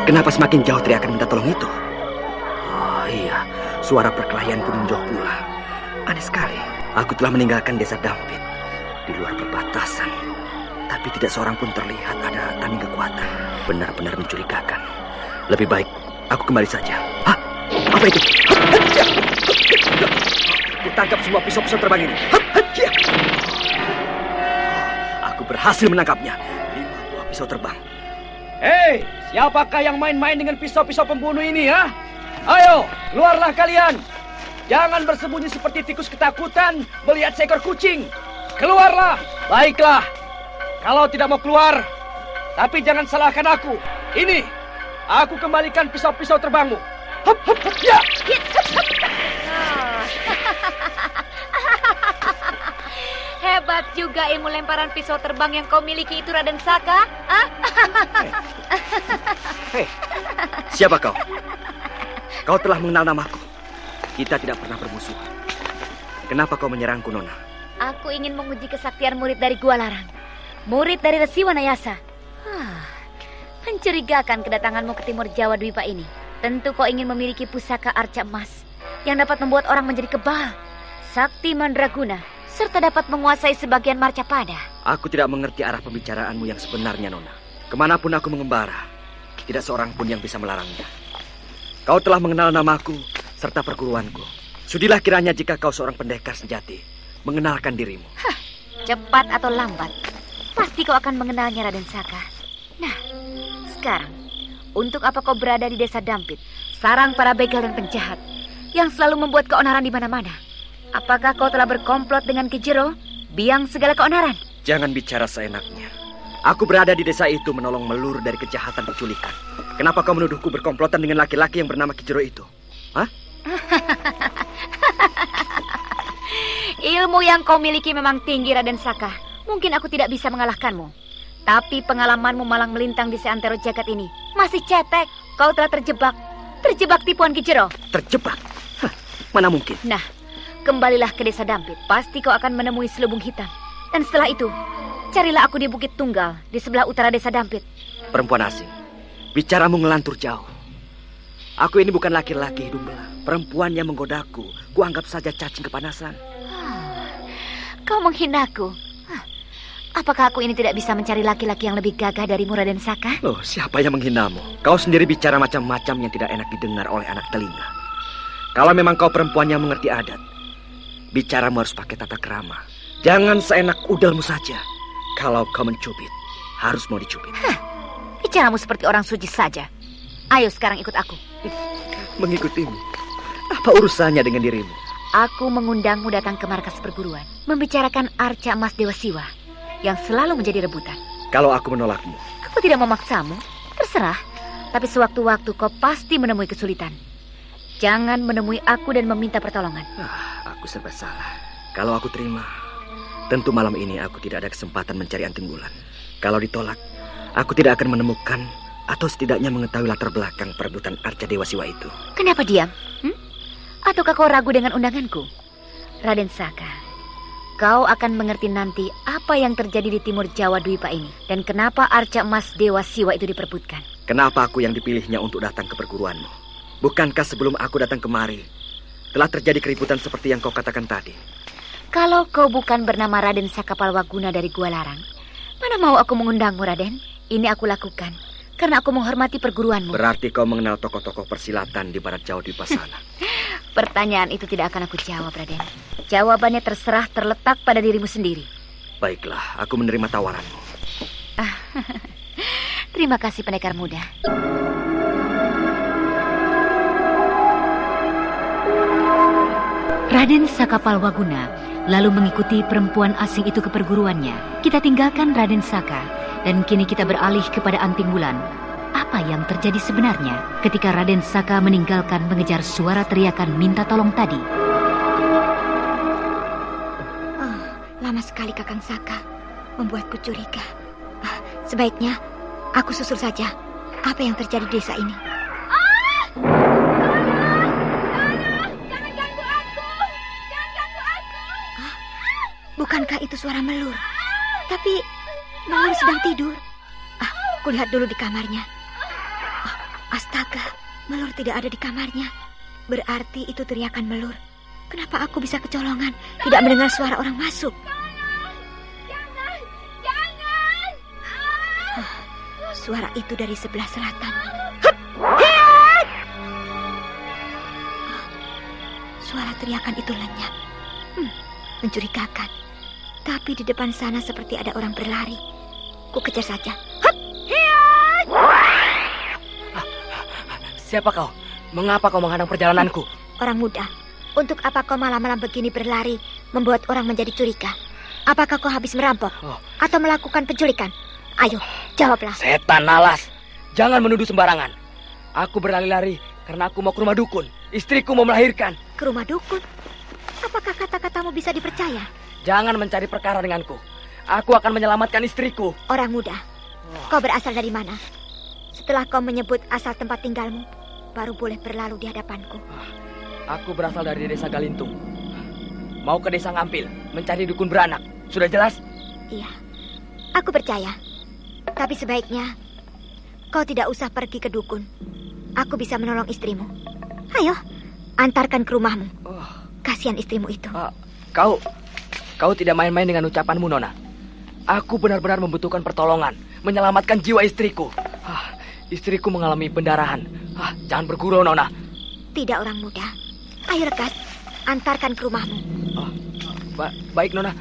Kenapa semakin jauh teriakan minta tolong itu? Oh iya, suara perkelahian pun menjauh pula. Aneh sekali. Aku telah meninggalkan desa Dampit di luar perbatasan, tapi tidak seorang pun terlihat ada tanding kekuatan. Benar-benar mencurigakan. Lebih baik aku kembali saja. Apa itu? Kutangkap semua pisau-pisau terbang ini. Aku berhasil menangkapnya. 5 buah pisau terbang. Hei, siapakah yang main-main dengan pisau-pisau pembunuh ini, ya? Ayo, keluarlah kalian. Jangan bersembunyi seperti tikus ketakutan melihat seekor kucing. Keluarlah. Baiklah. Kalau tidak mau keluar, tapi jangan salahkan aku. Ini, aku kembalikan pisau-pisau terbangmu. Ya. Hebat juga ilmu lemparan pisau terbang yang kau miliki itu, Raden Saka. Hei, siapa kau? Kau telah mengenal namaku. Kita tidak pernah bermusuhan. Kenapa kau menyerangku, Nona? Aku ingin menguji kesaktian murid dari Gua Larang. Murid dari Resi Wanayasa. Mencurigakan kedatanganmu ke Timur Jawa Dwipa ini. Tentu kau ingin memiliki pusaka arca emas yang dapat membuat orang menjadi kebal, sakti mandraguna, serta dapat menguasai sebagian Marcapada. Aku tidak mengerti arah pembicaraanmu yang sebenarnya, Nona. Kemanapun aku mengembara, tidak seorang pun yang bisa melarangnya. Kau telah mengenal namaku serta perguruanku. Sudilah kiranya jika kau seorang pendekar sejati, mengenalkan dirimu. Cepat atau lambat, pasti kau akan mengenalnya, Raden Saka. Nah, sekarang, untuk apa kau berada di desa Dampit, sarang para begal dan penjahat yang selalu membuat keonaran di mana-mana? Apakah kau telah berkomplot dengan Ki Jero, biang segala keonaran? Jangan bicara seenaknya. Aku berada di desa itu menolong Melur dari kejahatan penculikan. Kenapa kau menuduhku berkomplotan dengan laki-laki yang bernama Ki Jero itu? Ilmu yang kau miliki memang tinggi, Raden Saka. Mungkin aku tidak bisa mengalahkanmu. Tapi pengalamanmu malang melintang di seantero jagat ini masih cetek. Kau telah terjebak tipuan Ki Jero. Terjebak? Mana mungkin. Nah, kembalilah ke desa Dampit. Pasti kau akan menemui selubung hitam. Dan setelah itu, carilah aku di Bukit Tunggal, di sebelah utara desa Dampit. Perempuan asing, bicaramu ngelantur jauh. Aku ini bukan laki-laki hidung belah. Perempuan yang menggodaku, kuanggap saja cacing kepanasan. Kau menghinaku. Apakah aku ini tidak bisa mencari laki-laki yang lebih gagah darimu, Raden Saka? Loh, siapa yang menghinamu? Kau sendiri bicara macam-macam yang tidak enak didengar oleh anak telinga. Kalau memang kau perempuan yang mengerti adat, bicaramu harus pakai tata krama. Jangan seenak udalmu saja. Kalau kau mencubit, harus mau dicubit. Bicaramu seperti orang suci saja. Ayo sekarang ikut aku. Mengikutimu? Apa urusannya dengan dirimu? Aku mengundangmu datang ke markas perguruan, membicarakan arca emas Dewa Siwa yang selalu menjadi rebutan. Kalau aku menolakmu? Aku tidak memaksamu, terserah. Tapi sewaktu-waktu kau pasti menemui kesulitan. Jangan menemui aku dan meminta pertolongan. Aku serba salah. Kalau aku terima, tentu malam ini aku tidak ada kesempatan mencari Anting Wulan. Kalau ditolak, aku tidak akan menemukan atau setidaknya mengetahui latar belakang perebutan arca Dewa Siwa itu. Kenapa diam? Ataukah kau ragu dengan undanganku? Raden Saka, kau akan mengerti nanti apa yang terjadi di timur Jawa Dwipa ini dan kenapa arca emas Dewa Siwa itu diperebutkan. Kenapa aku yang dipilihnya untuk datang ke perguruanmu? Bukankah sebelum aku datang kemari telah terjadi keributan seperti yang kau katakan tadi? Kalau kau bukan bernama Raden Saka Palwaguna dari Gua Larang, mana mau aku mengundangmu, Raden? Ini aku lakukan karena aku menghormati perguruanmu. Berarti kau mengenal tokoh-tokoh persilatan di barat Jawa Dwipa sana. Pertanyaan itu tidak akan aku jawab, Raden. Jawabannya terserah terletak pada dirimu sendiri. Baiklah, aku menerima tawaranmu. Terima kasih, pendekar muda. Raden Saka Palwaguna lalu mengikuti perempuan asing itu ke perguruannya. Kita tinggalkan Raden Saka dan kini kita beralih kepada Anting Wulan. Apa yang terjadi sebenarnya ketika Raden Saka meninggalkan mengejar suara teriakan minta tolong tadi? Lama sekali Kakang Saka, membuatku curiga. Sebaiknya aku susul saja apa yang terjadi di desa ini. Bukankah itu suara Melur? Tapi Melur sedang tidur. Kulihat dulu di kamarnya. Astaga, Melur tidak ada di kamarnya. Berarti itu teriakan Melur. Kenapa aku bisa kecolongan, tidak mendengar suara orang masuk? Jangan! Suara itu dari sebelah selatan. Suara teriakan itu lenyap. Mencurigakan. Tapi di depan sana seperti ada orang berlari. Ku kejar saja. Siapa kau? Mengapa kau menghadang perjalananku? Orang muda, untuk apa kau malam-malam begini berlari, membuat orang menjadi curiga? Apakah kau habis merampok atau melakukan penculikan? Ayo, jawablah. Setan nalas, jangan menuduh sembarangan. Aku berlari-lari karena aku mau ke rumah dukun. Istriku mau melahirkan. Ke rumah dukun? Apakah kata-katamu bisa dipercaya? Jangan mencari perkara denganku. Aku akan menyelamatkan istriku. Orang muda, kau berasal dari mana? Setelah kau menyebut asal tempat tinggalmu, baru boleh berlalu di hadapanku. Aku berasal dari desa Galintung. Mau ke desa Ngampil, mencari dukun beranak. Sudah jelas? Iya, aku percaya. Tapi sebaiknya kau tidak usah pergi ke dukun. Aku bisa menolong istrimu. Ayo, antarkan ke rumahmu. Kasihan istrimu itu. Kau tidak main-main dengan ucapanmu, Nona. Aku benar-benar membutuhkan pertolongan, menyelamatkan jiwa istriku. Istriku mengalami pendarahan. Jangan bergurau, Nona. Tidak, orang muda. Ayo, Rekas, antarkan ke rumahmu. Baik, Nona.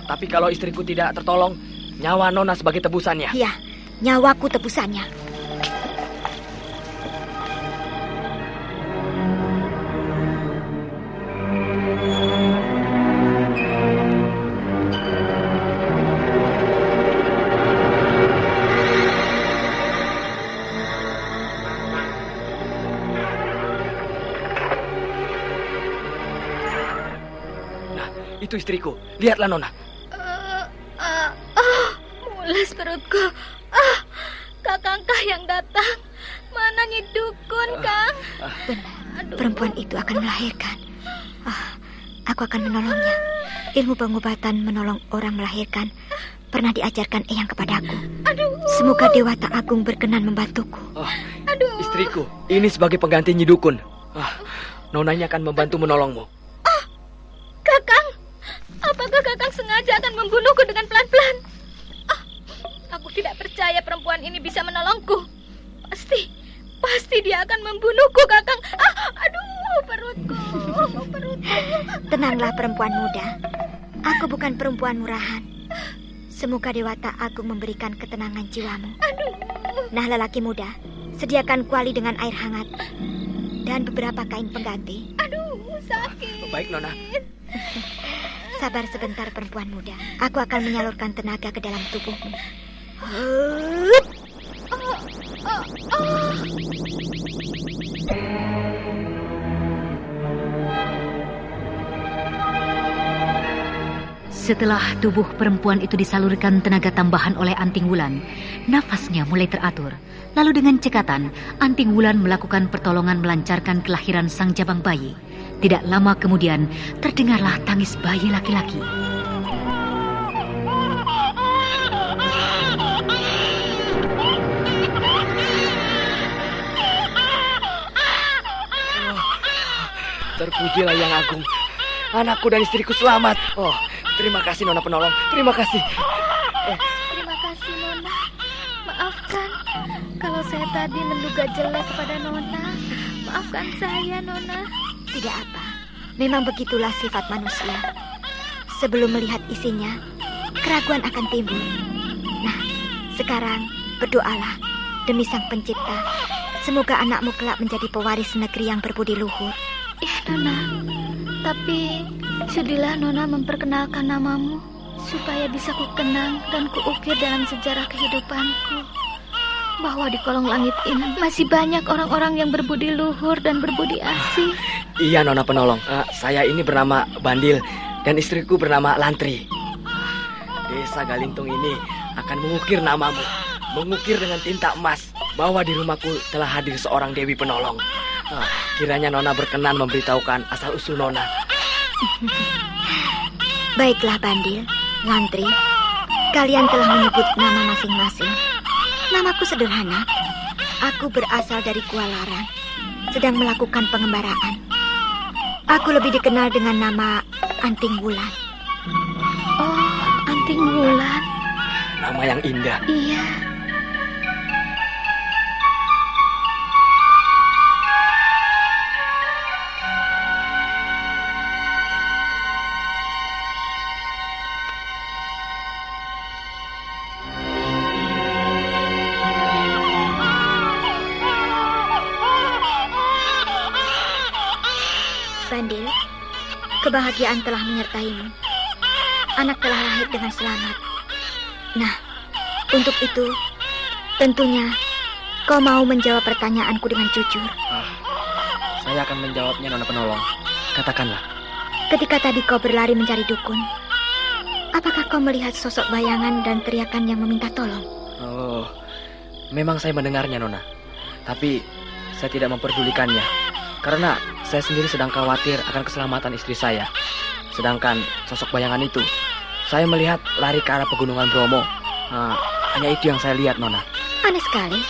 Tapi kalau istriku tidak tertolong, nyawa Nona sebagai tebusannya. Iya, nyawaku tebusannya. Itu istriku. Lihatlah, Nona. Mules perutku. Kakangkah yang datang? Mana Nyi Dukun, Kang? Benar. perempuan itu akan melahirkan. Aku akan menolongnya. Ilmu pengobatan menolong orang melahirkan pernah diajarkan Eyang kepadaku. Semoga Dewata Agung berkenan membantuku. Istriku, ini sebagai pengganti Nyi Dukun. Nonanya akan membantu menolongmu. Kakang, apakah Kakang sengaja akan membunuhku dengan pelan-pelan? Aku tidak percaya perempuan ini bisa menolongku. Pasti dia akan membunuhku, Kakang. Perutku. Tenanglah perempuan muda. Aku bukan perempuan murahan. Semoga Dewata Agung memberikan ketenangan jiwamu. Nah, lelaki muda, sediakan kuali dengan air hangat dan beberapa kain pengganti. Sakit. Baik, Nona. Sabar sebentar perempuan muda. Aku akan menyalurkan tenaga ke dalam tubuhmu. Setelah tubuh perempuan itu disalurkan tenaga tambahan oleh Anting Wulan, nafasnya mulai teratur. Lalu dengan cekatan, Anting Wulan melakukan pertolongan melancarkan kelahiran sang jabang bayi. Tidak lama kemudian, terdengarlah tangis bayi laki-laki. Terpujilah Yang Agung. Anakku dan istriku selamat. Terima kasih Nona Penolong. Terima kasih. Terima kasih, Nona. Maafkan kalau saya tadi menduga jelek kepada Nona. Maafkan saya, Nona. Tidak apa. Memang begitulah sifat manusia. Sebelum melihat isinya, keraguan akan timbul. Nah, sekarang berdoalah demi Sang Pencipta. Semoga anakmu kelak menjadi pewaris negeri yang berbudi luhur. Ya, Nona. Tapi sudilah Nona memperkenalkan namamu supaya bisa kukenang dan kuukir dalam sejarah kehidupanku bahwa di kolong langit ini masih banyak orang-orang yang berbudi luhur dan berbudi asih. Iya, Nona Penolong. Saya ini bernama Bandil dan istriku bernama Lantri. Desa Galintung ini akan mengukir namamu, mengukir dengan tinta emas bahwa di rumahku telah hadir seorang Dewi Penolong. Kiranya Nona berkenan memberitahukan asal-usul Nona. Baiklah Bandil, Lantri, kalian telah menyebut nama masing-masing. Namaku sederhana. Aku berasal dari Kualarang, sedang melakukan pengembaraan. Aku lebih dikenal dengan nama Anting Wulan. Anting Wulan. Nama yang indah. Iya. Bandil, kebahagiaan telah menyertaimu. Anak telah lahir dengan selamat. Nah, untuk itu, tentunya kau mau menjawab pertanyaanku dengan jujur. Saya akan menjawabnya, Nona Penolong. Katakanlah. Ketika tadi kau berlari mencari dukun, apakah kau melihat sosok bayangan dan teriakan yang meminta tolong? Memang saya mendengarnya, Nona. Tapi saya tidak memperdulikannya. Karena saya sendiri sedang khawatir akan keselamatan istri saya. Sedangkan sosok bayangan itu, saya melihat lari ke arah pegunungan Bromo. Hanya itu yang saya lihat, Nona. Aneh sekali.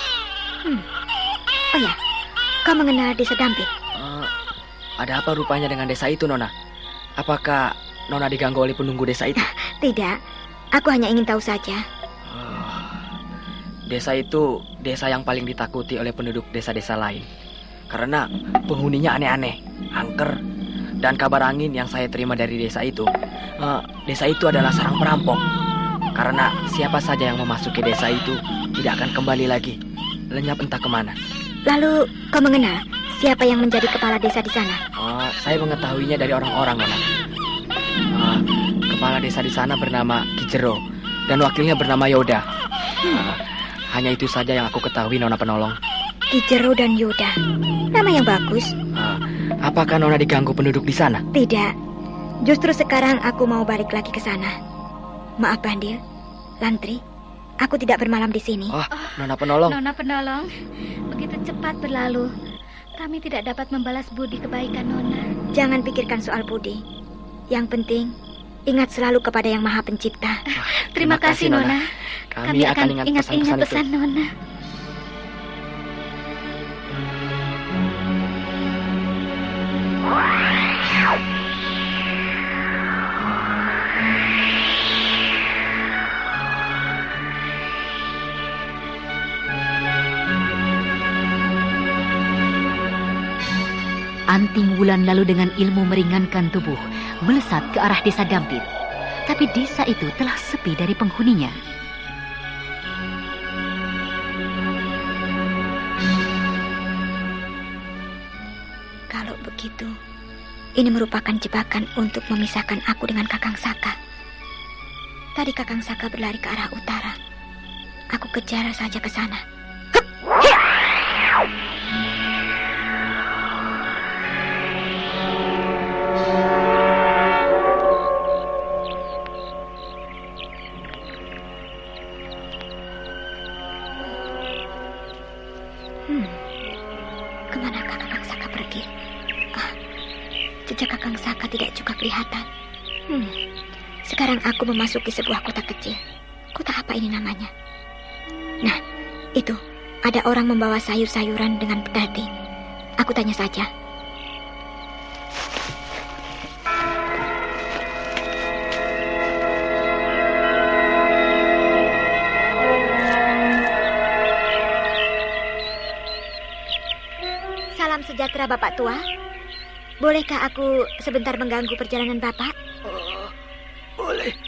Oh ya, kau mengenal desa Dampit? Ada apa rupanya dengan desa itu, Nona? Apakah Nona diganggu oleh penunggu desa itu? Tidak, aku hanya ingin tahu saja. Desa itu desa yang paling ditakuti oleh penduduk desa-desa lain. Karena penghuninya aneh-aneh, angker. Dan kabar angin yang saya terima dari desa itu adalah sarang perampok. Karena siapa saja yang memasuki desa itu tidak akan kembali lagi, lenyap entah kemana. Lalu kau mengenal siapa yang menjadi kepala desa di sana? Saya mengetahuinya dari orang-orang, Nona. Kepala desa di sana bernama Kijero dan wakilnya bernama Yoda. Hanya itu saja yang aku ketahui, Nona Penolong. Kijero dan Yoda, nama yang bagus. Apakah Nona diganggu penduduk di sana? Tidak, justru sekarang aku mau balik lagi ke sana. Maaf Bandil, Lantri, aku tidak bermalam di sini. Nona Penolong. Nona Penolong, begitu cepat berlalu. kami tidak dapat membalas budi kebaikan Nona. Jangan pikirkan soal budi. Yang penting, ingat selalu kepada Yang Maha Pencipta. Terima kasih, Nona. Kami akan ingat pesan Nona. Anting Wulan lalu dengan ilmu meringankan tubuh melesat ke arah desa Dampit. Tapi desa itu telah sepi dari penghuninya. Kalau begitu, ini merupakan jebakan untuk memisahkan aku dengan Kakang Saka. Tadi Kakang Saka berlari ke arah utara. Aku kejar saja ke sana. Kemanakah Kakang Saka pergi? Jejak Kakang Saka tidak juga kelihatan. Sekarang aku memasuki sebuah kota kecil. Kota apa ini namanya? Nah, itu ada orang membawa sayur-sayuran dengan pedati. Aku tanya saja. Salam sejahtera Bapak Tua. Bolehkah aku sebentar mengganggu perjalanan Bapak?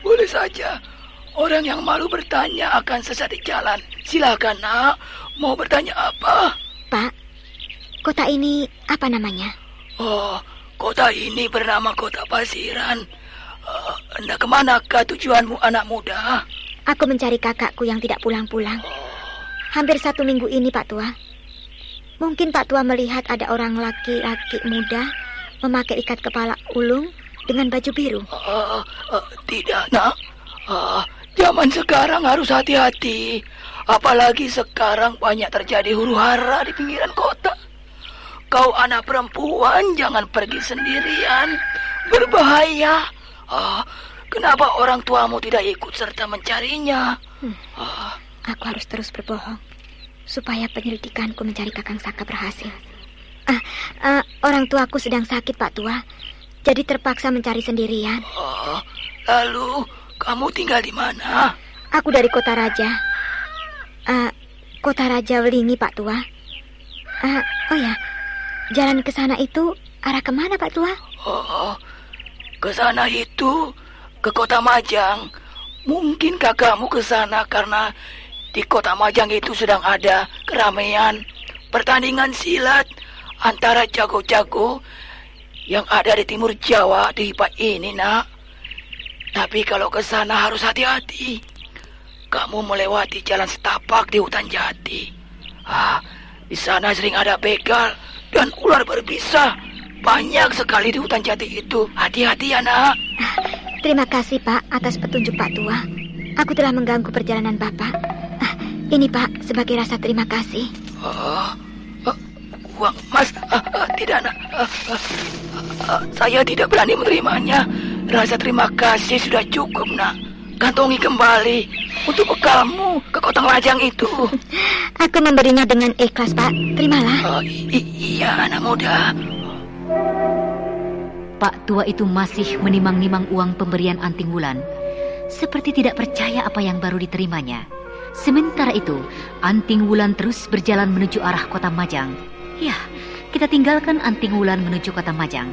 Boleh saja. Orang yang malu bertanya akan sesat di jalan. Silakan, Nak. Mau bertanya apa? Pak, kota ini apa namanya? Kota ini bernama Kota Pasiran. Hendak kemanakah tujuanmu, anak muda? Aku mencari kakakku yang tidak pulang-pulang. Hampir 1 minggu ini, Pak Tua. Mungkin Pak Tua melihat ada orang laki-laki muda memakai ikat kepala ulung dengan baju biru. Tidak, Nak. Zaman sekarang harus hati-hati. Apalagi sekarang banyak terjadi huru-hara di pinggiran kota. Kau anak perempuan, jangan pergi sendirian. Berbahaya. Kenapa orang tuamu tidak ikut serta mencarinya? Aku harus terus berbohong supaya penyelidikanku mencari Kakang Saka berhasil. Orang tuaku sedang sakit, Pak Tua. Jadi terpaksa mencari sendirian. Lalu kamu tinggal di mana? Aku dari Kota Raja. Kota Raja Welingi, Pak Tua. Oh ya, jalan ke sana itu arah kemana, Pak Tua? Ke sana itu ke Kota Majang. Mungkin kakakmu ke sana karena di Kota Majang itu sedang ada keramaian pertandingan silat antara jago-jago yang ada di timur Jawa di Lipa ini, Nak. Tapi kalau ke sana harus hati-hati. Kamu melewati jalan setapak di hutan jati. Di sana sering ada begal dan ular berbisa. Banyak sekali di hutan jati itu. Hati-hati ya, Nak. Terima kasih, Pak, atas petunjuk Pak Tua. Aku telah mengganggu perjalanan Bapak. Ini, Pak, sebagai rasa terima kasih. Uang emas? Tidak, Nak. Saya tidak berani menerimanya. Rasa terima kasih sudah cukup, Nak. Kantongi kembali untuk bekalmu ke Kota Majang itu. Aku memberinya dengan ikhlas, Pak. Terimalah. Iya, anak muda. Pak Tua itu masih menimang-nimang uang pemberian Anting Wulan, seperti tidak percaya apa yang baru diterimanya. Sementara itu, Anting Wulan terus berjalan menuju arah Kota Majang. Ya, kita tinggalkan Anting Wulan menuju Kota Majang.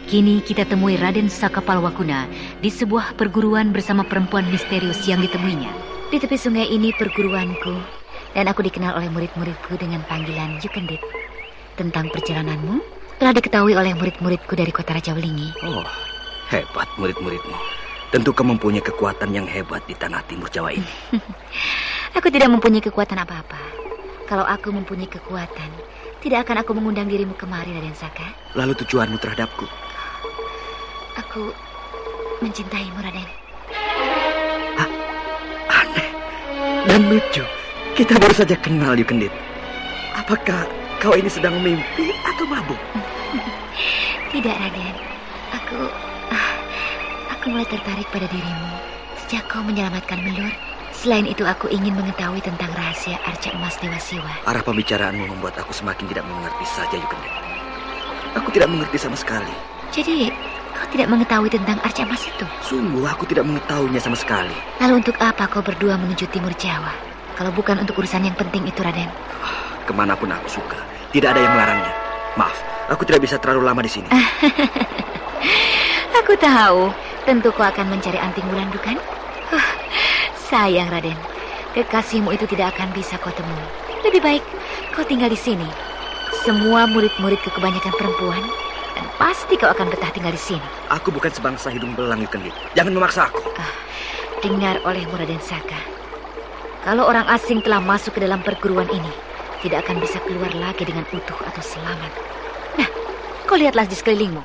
Kini kita temui Raden Sakapalwakuna di sebuah perguruan bersama perempuan misterius yang ditemuinya. Di tepi sungai ini perguruanku, dan aku dikenal oleh murid-muridku dengan panggilan Yukendit. Tentang perjalananmu telah diketahui oleh murid-muridku dari Kota Raja Welingi. Oh, hebat murid-muridmu. Tentu kau mempunyai kekuatan yang hebat di tanah timur Jawa ini. Aku tidak mempunyai kekuatan apa-apa. Kalau aku mempunyai kekuatan, tidak akan aku mengundang dirimu kemari, Raden Saka. Lalu tujuanmu terhadapku? Aku mencintaimu, Raden. Aneh dan lucu. Kita baru saja kenal, Yukendit. Apakah kau ini sedang mimpi atau mabuk? Tidak, Raden. Aku mulai tertarik pada dirimu sejak kau menyelamatkan Melur. Selain itu, aku ingin mengetahui tentang rahasia arca emas Dewa Siwa. Arah pembicaraanmu membuat aku semakin tidak mengerti saja, Yukendit. Aku tidak mengerti sama sekali. Jadi, kau tidak mengetahui tentang arca emas itu? Sungguh, aku tidak mengetahuinya sama sekali. Lalu untuk apa kau berdua menuju timur Jawa? Kalau bukan untuk urusan yang penting itu, Raden. Kemanapun aku suka, tidak ada yang melarangnya. Maaf, aku tidak bisa terlalu lama di sini. Aku tahu, tentu kau akan mencari Anting Wulan, bukan? Sayang, Raden, kekasihmu itu tidak akan bisa kau temui. Lebih baik kau tinggal di sini. Semua murid-muridku kebanyakan perempuan, dan pasti kau akan betah tinggal di sini. Aku bukan sebangsa hidung belang, Yukendit. Jangan memaksa aku. Dengar olehmu, Raden Saka. Kalau orang asing telah masuk ke dalam perguruan ini, tidak akan bisa keluar lagi dengan utuh atau selamat. Nah, kau lihatlah di sekelilingmu.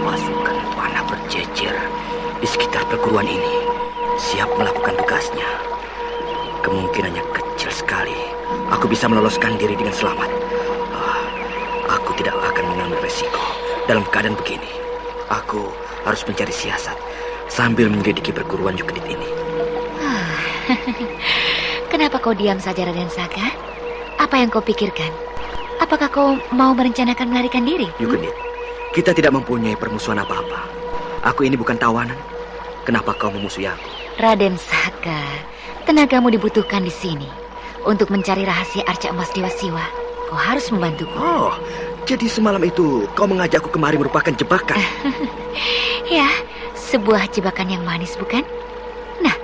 Pasukan panah berjejer di sekitar perguruan ini, siap melakukan tugasnya. Kemungkinannya kecil sekali aku bisa meloloskan diri dengan selamat. Aku tidak akan mengambil resiko dalam keadaan begini. Aku harus mencari siasat sambil menyelidiki perguruan Yukendit ini. Kenapa kau diam saja, Raden Saka? Apa yang kau pikirkan? Apakah kau mau merencanakan melarikan diri? Yukendit, kita tidak mempunyai permusuhan apa-apa. Aku ini bukan tawanan. Kenapa kau memusuhi aku? Raden Saka, tenagamu dibutuhkan di sini. Untuk mencari rahasia arca emas Dewa Siwa, kau harus membantuku. Oh, jadi semalam itu kau mengajakku kemari merupakan jebakan? Ya, sebuah jebakan yang manis, bukan? Nah,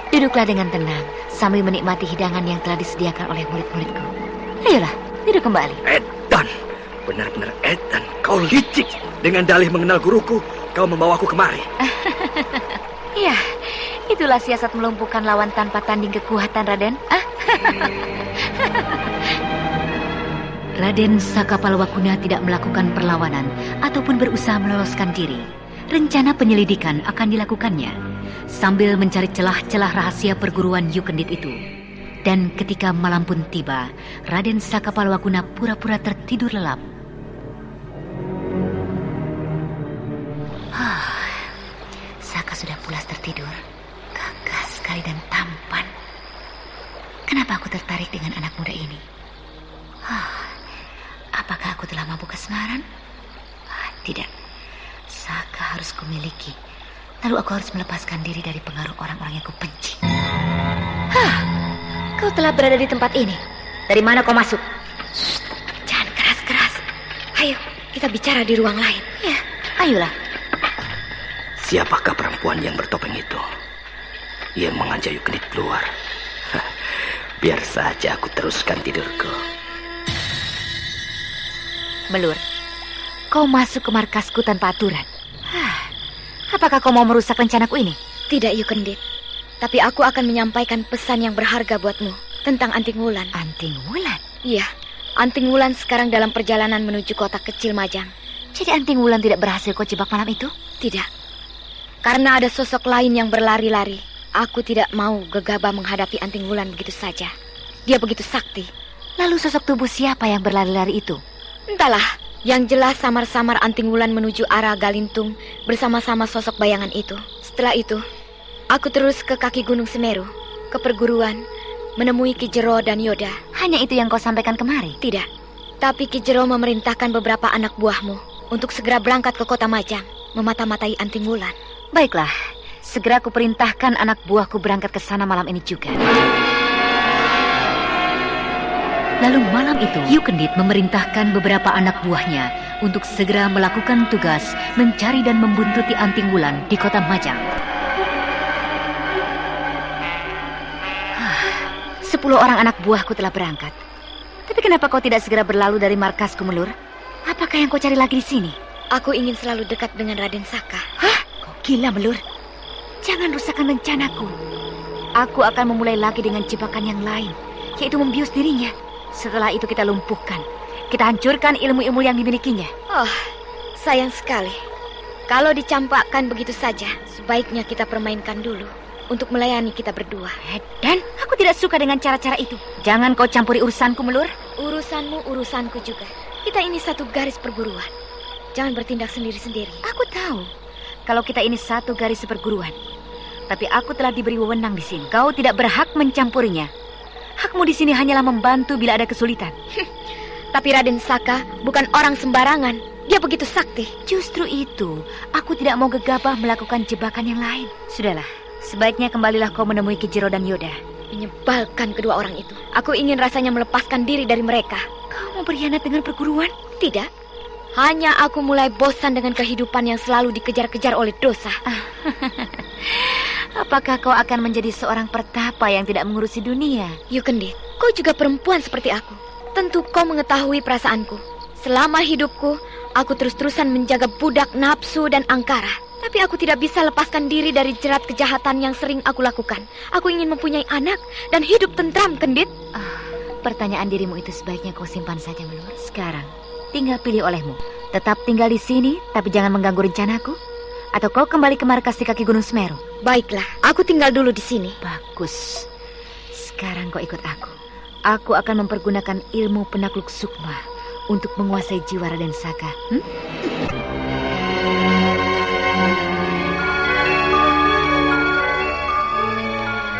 duduklah dengan tenang sambil menikmati hidangan yang telah disediakan oleh murid-muridku. Ayolah, duduk kembali. Edan, benar-benar Edan. Kau licik. Dengan dalih mengenal guruku, kau membawaku kemari. Ya, itulah siasat melumpuhkan lawan tanpa tanding kekuatan, Raden. Raden Saka Palwakuna tidak melakukan perlawanan ataupun berusaha meloloskan diri. Rencana penyelidikan akan dilakukannya sambil mencari celah-celah rahasia perguruan Yukendit itu. Dan ketika malam pun tiba, Raden Saka Palwakuna pura-pura tertidur lelap. Saka sudah pulas tertidur. Gagah sekali dan tampan. Kenapa aku tertarik dengan anak muda ini? Apakah aku telah mabuk kasmaran? Tidak. Saka harus kumiliki. Lalu aku harus melepaskan diri dari pengaruh orang-orang yang kubenci. Kau telah berada di tempat ini. Dari mana kau masuk? Shh, jangan keras-keras. Ayo, kita bicara di ruang lain. Ya, ayolah. Siapakah perempuan yang bertopeng itu? Ia mengajak Yukendit keluar. Biar saja aku teruskan tidurku. Melur, kau masuk ke markasku tanpa aturan. Apakah kau mau merusak rencanaku ini? Tidak, Yukendit. Tapi aku akan menyampaikan pesan yang berharga buatmu tentang Anting Wulan. Anting Wulan? Iya, Anting Wulan sekarang dalam perjalanan menuju kota kecil Majang. Jadi Anting Wulan tidak berhasil kau jebak malam itu? Tidak. Karena ada sosok lain yang berlari-lari. Aku tidak mau gegabah menghadapi Anting Wulan begitu saja. Dia begitu sakti. Lalu sosok tubuh siapa yang berlari-lari itu? Entahlah. Yang jelas samar-samar Anting Wulan menuju arah Galintung bersama-sama sosok bayangan itu. Setelah itu, aku terus ke kaki Gunung Semeru, ke perguruan, menemui Ki Jero dan Yoda. Hanya itu yang kau sampaikan kemari? Tidak. Tapi Ki Jero memerintahkan beberapa anak buahmu untuk segera berangkat ke kota Majang, memata-matai Anting Wulan. Baiklah, segera aku perintahkan anak buahku berangkat ke sana malam ini juga. Lalu malam itu, Yukendit memerintahkan beberapa anak buahnya untuk segera melakukan tugas mencari dan membuntuti Anting Wulan di kota Majang. 10 orang anak buahku telah berangkat. Tapi kenapa kau tidak segera berlalu dari markasku, Melur? Apakah yang kau cari lagi di sini? Aku ingin selalu dekat dengan Raden Saka. Kau gila, Melur. Jangan rusakkan rencanaku. Aku akan memulai lagi dengan jebakan yang lain, yaitu membius dirinya. Setelah itu kita lumpuhkan. Kita hancurkan ilmu-ilmu yang dimilikinya. Oh, sayang sekali. Kalau dicampakkan begitu saja, sebaiknya kita permainkan dulu untuk melayani kita berdua. Dan aku tidak suka dengan cara-cara itu. Jangan kau campuri urusanku, Melur. Urusanmu, urusanku juga. Kita ini satu garis perguruan. Jangan bertindak sendiri-sendiri. Aku tahu kalau kita ini satu garis perguruan. Tapi aku telah diberi wewenang di sini. Kau tidak berhak mencampurinya. Hakmu di sini hanyalah membantu bila ada kesulitan. Tapi Raden Saka bukan orang sembarangan. Dia begitu sakti. Justru itu, aku tidak mau gegabah melakukan jebakan yang lain. Sudahlah, sebaiknya kembalilah kau menemui Ki Jero dan Yoda. Menyebalkan kedua orang itu. Aku ingin rasanya melepaskan diri dari mereka. Kau mau berkhianat dengan perguruan? Tidak. Hanya aku mulai bosan dengan kehidupan yang selalu dikejar-kejar oleh dosa. Apakah kau akan menjadi seorang pertapa yang tidak mengurusi dunia? Yukendit, kau juga perempuan seperti aku. Tentu kau mengetahui perasaanku. Selama hidupku, aku terus-terusan menjaga budak nafsu dan angkara. Tapi aku tidak bisa lepaskan diri dari jerat kejahatan yang sering aku lakukan. Aku ingin mempunyai anak dan hidup tentram, Kendit. Pertanyaan dirimu itu sebaiknya kau simpan saja, Melur. Sekarang, tinggal pilih olehmu. Tetap tinggal di sini, tapi jangan mengganggu rencanaku. Atau kau kembali ke markas di kaki Gunung Semeru. Baiklah, aku tinggal dulu di sini. Bagus. Sekarang kau ikut aku. Aku akan mempergunakan ilmu penakluk sukma untuk menguasai jiwa Raden Saka.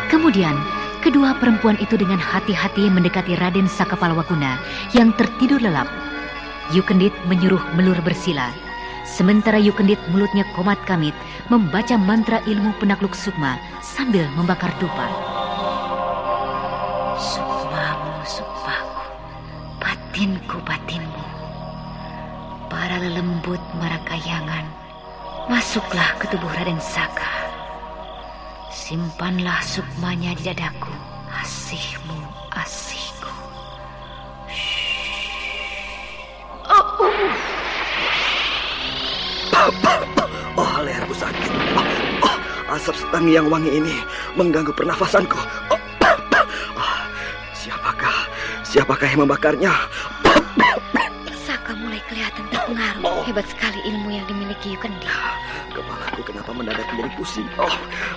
Kemudian, kedua perempuan itu dengan hati-hati mendekati Raden Saka Palawaguna yang tertidur lelap. Yukendit menyuruh Melur bersila. Sementara Yukendit mulutnya komat kamit membaca mantra ilmu penakluk sukma sambil membakar dupa. Sukmamu, sukmaku, batinku, batinmu. Para lelembut marakayangan, masuklah ke tubuh Raden Saka. Simpanlah sukmanya di dadaku, asihmu, asihku. Oh, leherku sakit. Asap setangi yang wangi ini mengganggu pernafasanku. Siapakah yang membakarnya? Saka mulai kelihatan terpengaruh. Hebat sekali ilmu yang dimiliki Yukendit. Kepalaku kenapa mendadak menjadi pusing?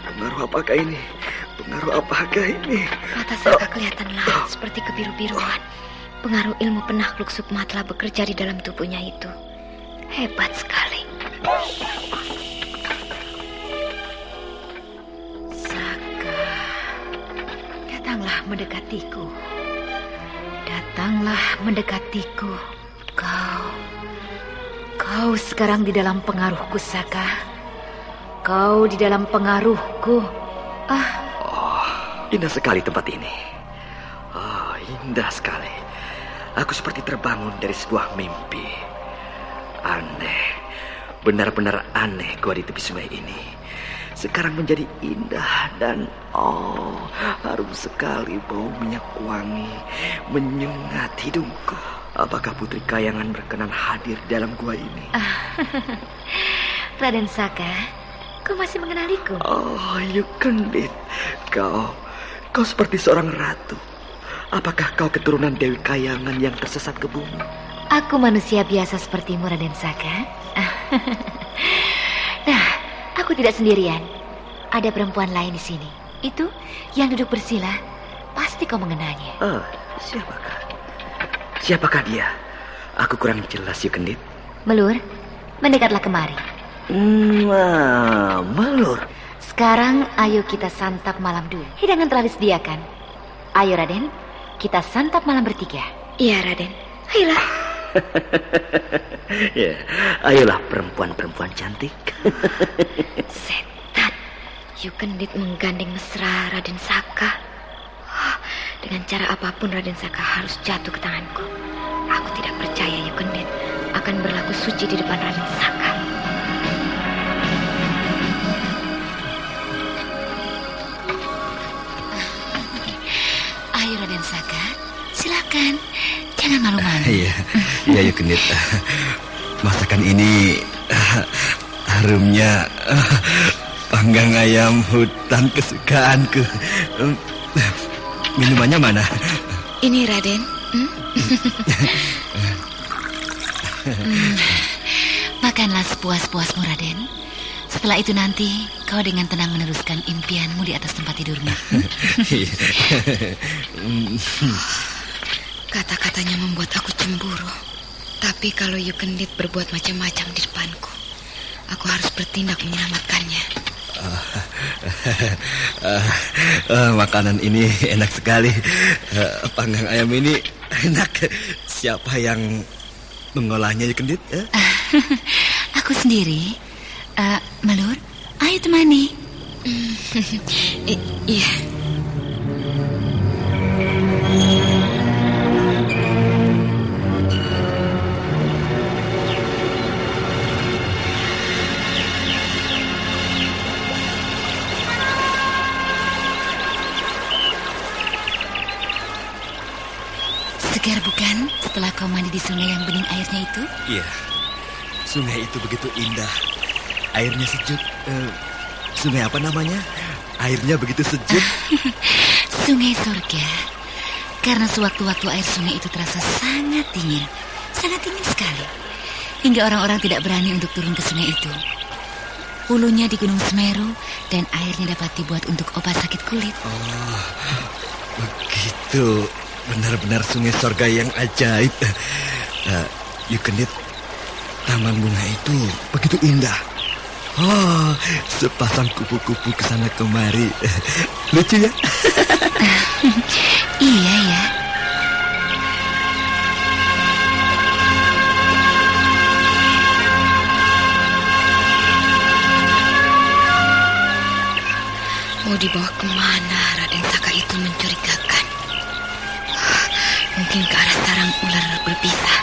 Pengaruh apakah ini? Mata Saka kelihatan lahat seperti kebiru-biruan. Pengaruh ilmu penakluk sukma telah bekerja di dalam tubuhnya itu. Hebat sekali. Saka, datanglah mendekatiku. Datanglah mendekatiku. Kau sekarang di dalam pengaruhku, Saka. Kau di dalam pengaruhku. Indah sekali tempat ini. Indah sekali. Aku seperti terbangun dari sebuah mimpi. Aneh. Benar-benar aneh gua di tepi sungai ini. Sekarang menjadi indah dan harum sekali bau minyak wangi menyengat hidungku. Apakah Putri Kayangan berkenan hadir dalam gua ini? Raden Saka, kau masih mengenaliku? Yukendit. Kau seperti seorang ratu. Apakah kau keturunan Dewi Kayangan yang tersesat ke bumi? Aku manusia biasa sepertimu, Raden Saka. Nah, aku tidak sendirian. Ada perempuan lain di sini. Itu yang duduk bersila. Pasti kau mengenalnya. Siapakah dia? Aku kurang jelas, Yukendit. Melur, mendekatlah kemari. Melur. Sekarang ayo kita santap malam dulu. Hidangan telah disediakan. Ayo Raden, kita santap malam bertiga. Iya Raden, ayolah. Ya, ayolah perempuan-perempuan cantik. Setan, Yukendit menggandeng mesra Raden Saka. Dengan cara apapun Raden Saka harus jatuh ke tanganku. Aku tidak percaya Yukendit akan berlaku suci di depan Raden Saka. Ayo Raden Saka, silakan. Jangan malu-malu. Iya Yukendit. Masakan ini harumnya panggang ayam hutan kesukaanku. Minumannya mana? Ini Raden. Makanlah sepuas-puasmu Raden. Setelah itu nanti kau dengan tenang meneruskan impianmu di atas tempat tidurmu. Kata-katanya membuat aku cemburu. Tapi kalau Yukendit berbuat macam-macam di depanku, aku harus bertindak menyelamatkannya. Makanan ini enak sekali. Panggang ayam ini enak. Siapa yang mengolahnya, Yukendit? Aku sendiri. Malur, ayo temani. Iya. Segar bukan setelah kau mandi di sungai yang bening airnya itu? Iya, sungai itu begitu indah. Airnya sejuk. Sungai apa namanya? Airnya begitu sejuk. Sungai surga. Karena sewaktu-waktu air sungai itu terasa sangat dingin sekali. Hingga orang-orang tidak berani untuk turun ke sungai itu. Hulunya di Gunung Semeru dan airnya dapat dibuat untuk obat sakit kulit. Oh, begitu. Benar-benar sungai surga yang ajaib. Yukendit, taman bunga itu begitu indah. Oh, sepasang kupu-kupu kesana kemari. Lucu ya? Iya ya. Mau dibawa kemana Raden Saka itu mencurigakan? Mungkin ke arah sarang ular berbisa.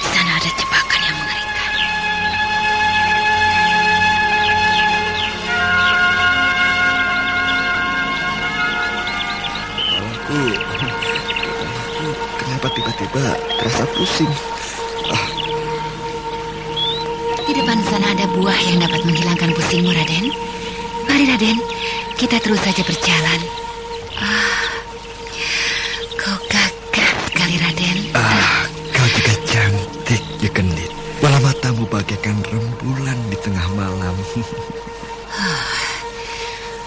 Di sana ada jebakan yang mengerikan. Aku kenapa tiba-tiba rasa pusing? Di depan sana ada buah yang dapat menghilangkan pusingmu, Raden. Mari, Raden, kita terus saja berjalan. Kau gagah sekali, Raden. Kau juga cantik, Yukendit. Bola matamu bagaikan rembulan di tengah malam.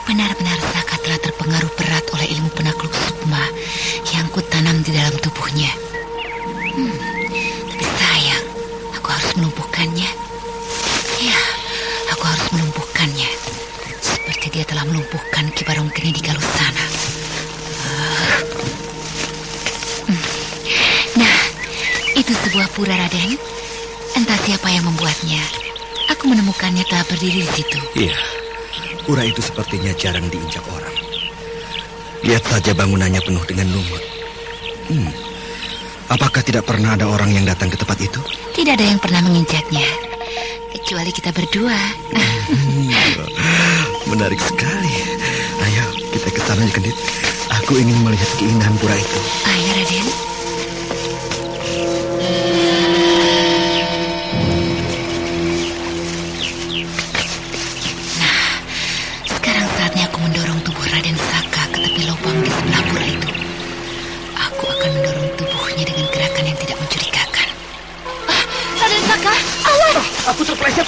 Benar-benar Saka telah terpengaruh berat oleh ilmu penakluk sukma yang kutanam di dalam tubuhnya. Tapi sayang, aku harus melumpuhkannya. Ya, aku harus melumpuhkannya. Seperti dia telah melumpuhkan Ki Barongkeni di Galusana. Nah, itu sebuah pura, Raden. Entah siapa yang membuatnya. Aku menemukannya telah berdiri di situ. Iya, pura itu sepertinya jarang diinjak orang. Lihat saja bangunannya penuh dengan lumut. Apakah tidak pernah ada orang yang datang ke tempat itu? Tidak ada yang pernah menginjaknya, kecuali kita berdua. Menarik sekali. Ayo, kita ke sana, Yukendit. Aku ingin melihat keindahan pura itu. Ayo, Raden. Nah, sekarang saatnya aku mendorong tubuh Raden Saka ke tepi lubang di sebelah pura itu. Aku akan mendorong tubuhnya dengan gerakan yang tidak mencurigakan. Raden Saka, awas! Aku terpeleset.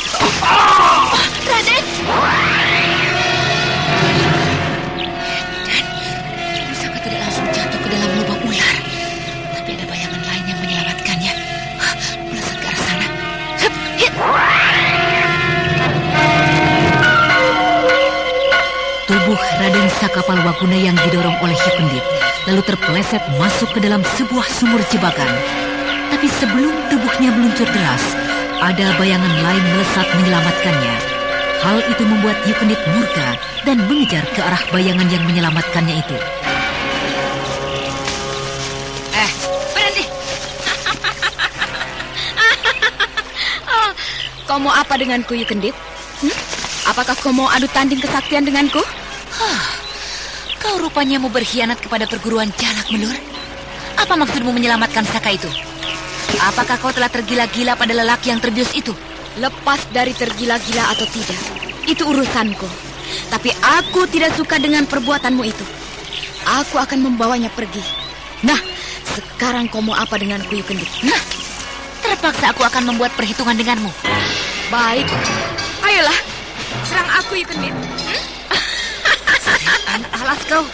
Raden! Dan Saka tidak langsung jatuh ke dalam lubang ular. Tapi ada bayangan lain yang menyelamatkannya. Melesat ke arah sana. Hup, hit. Tubuh Raden Saka Palwaguna yang didorong oleh Yukendit lalu terpeleset masuk ke dalam sebuah sumur jebakan. Tapi sebelum tubuhnya meluncur deras, ada bayangan lain melesat menyelamatkannya. Hal itu membuat Yukendit murka dan mengejar ke arah bayangan yang menyelamatkannya itu. Berhenti! Kau mau apa denganku, Yukendit? Apakah kau mau adu tanding kesaktian denganku? Kau rupanya mau berkhianat kepada perguruan Jalak, Melur. Apa maksudmu menyelamatkan Saka itu? Apakah kau telah tergila-gila pada lelaki yang terbius itu? Lepas dari tergila-gila atau tidak, itu urusanku. Tapi aku tidak suka dengan perbuatanmu itu. Aku akan membawanya pergi. Nah, sekarang kau mau apa denganku, Yukendit? Nah, terpaksa aku akan membuat perhitungan denganmu. Baik, ayolah, serang aku, Yukendit. Alas kau.